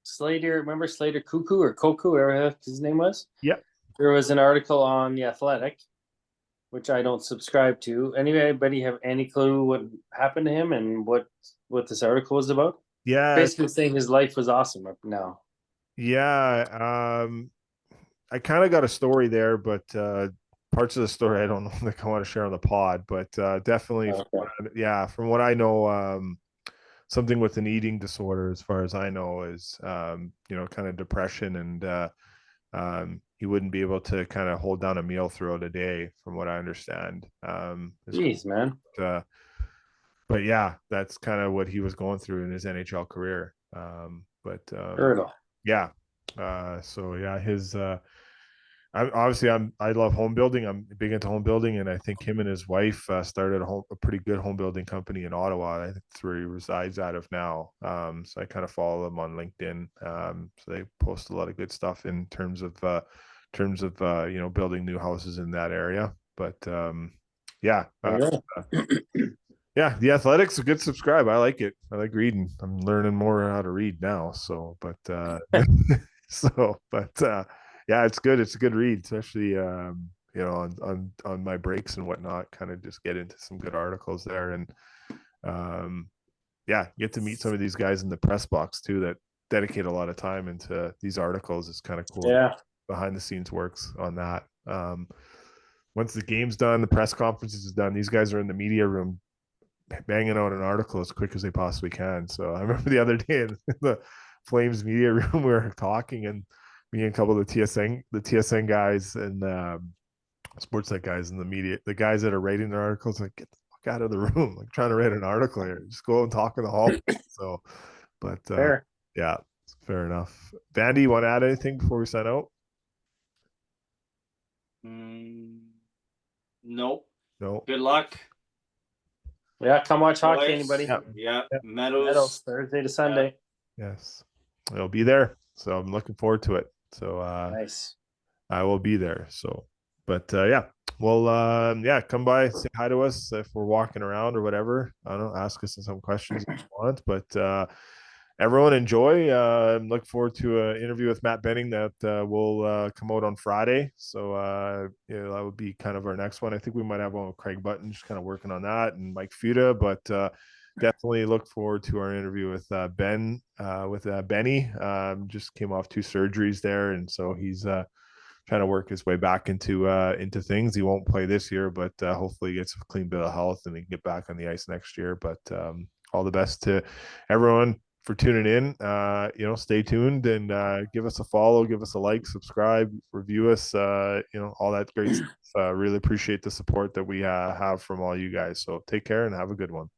[SPEAKER 3] Slater, remember Slater Cuckoo or Koku, whatever his name was?
[SPEAKER 1] Yeah.
[SPEAKER 3] There was an article on The Athletic, which I don't subscribe to. Anybody have any clue what happened to him and what this article was about?
[SPEAKER 1] Yeah.
[SPEAKER 3] Basically saying his life was awesome up now.
[SPEAKER 1] Yeah. I kind of got a story there, but parts of the story I don't think I want to share on the pod, but definitely, from what I know, something with an eating disorder, as far as I know, is kind of depression, and he wouldn't be able to kind of hold down a meal throughout a day, from what I understand.
[SPEAKER 3] Jeez, man.
[SPEAKER 1] But yeah, that's kind of what he was going through in his NHL career. Yeah. So yeah, his I love home building. I'm big into home building, and I think him and his wife started a pretty good home building company in Ottawa. I think that's where he resides out of now. So I kind of follow them on LinkedIn. So they post a lot of good stuff in terms of building new houses in that area. But yeah. Yeah, The Athletic's a good subscribe. I like it. I like reading. I'm learning more how to read now. So, but yeah, it's good. It's a good read, especially on my breaks and whatnot. Kind of just get into some good articles there, and get to meet some of these guys in the press box too that dedicate a lot of time into these articles. It's kind of cool.
[SPEAKER 3] Yeah,
[SPEAKER 1] behind the scenes works on that. Once the game's done, the press conferences is done, these guys are in the media room banging out an article as quick as they possibly can. So I remember the other day in the Flames media room, we were talking, and me and a couple of the TSN guys and Sportsnet guys in the media, the guys that are writing their articles, like, get the fuck out of the room, like, trying to write an article here, just go and talk in the hall. So, but yeah, fair enough. Vandy, you want to add anything before we sign out?
[SPEAKER 2] Nope.
[SPEAKER 1] No.
[SPEAKER 2] Good luck.
[SPEAKER 3] Yeah, come watch hockey, anybody.
[SPEAKER 2] Yeah. Meadows,
[SPEAKER 3] Thursday to Sunday.
[SPEAKER 1] Yes, I'll be there, so I'm looking forward to it. So
[SPEAKER 3] nice.
[SPEAKER 1] I will be there. So, but come by, say hi to us if we're walking around or whatever. I don't know, ask us some questions if you want. But everyone enjoy. Look forward to an interview with Matt Benning that will come out on Friday. So that would be kind of our next one. I think we might have one with Craig Button, just kind of working on that, and Mike Fuda. But definitely look forward to our interview with Benny. Just came off 2 surgeries there, and so he's trying to work his way back into things. He won't play this year, but hopefully he gets a clean bill of health and he can get back on the ice next year. But all the best to everyone for tuning in. Stay tuned and give us a follow, give us a like, subscribe, review us, all that great stuff. Really appreciate the support that we have from all you guys. So take care and have a good one.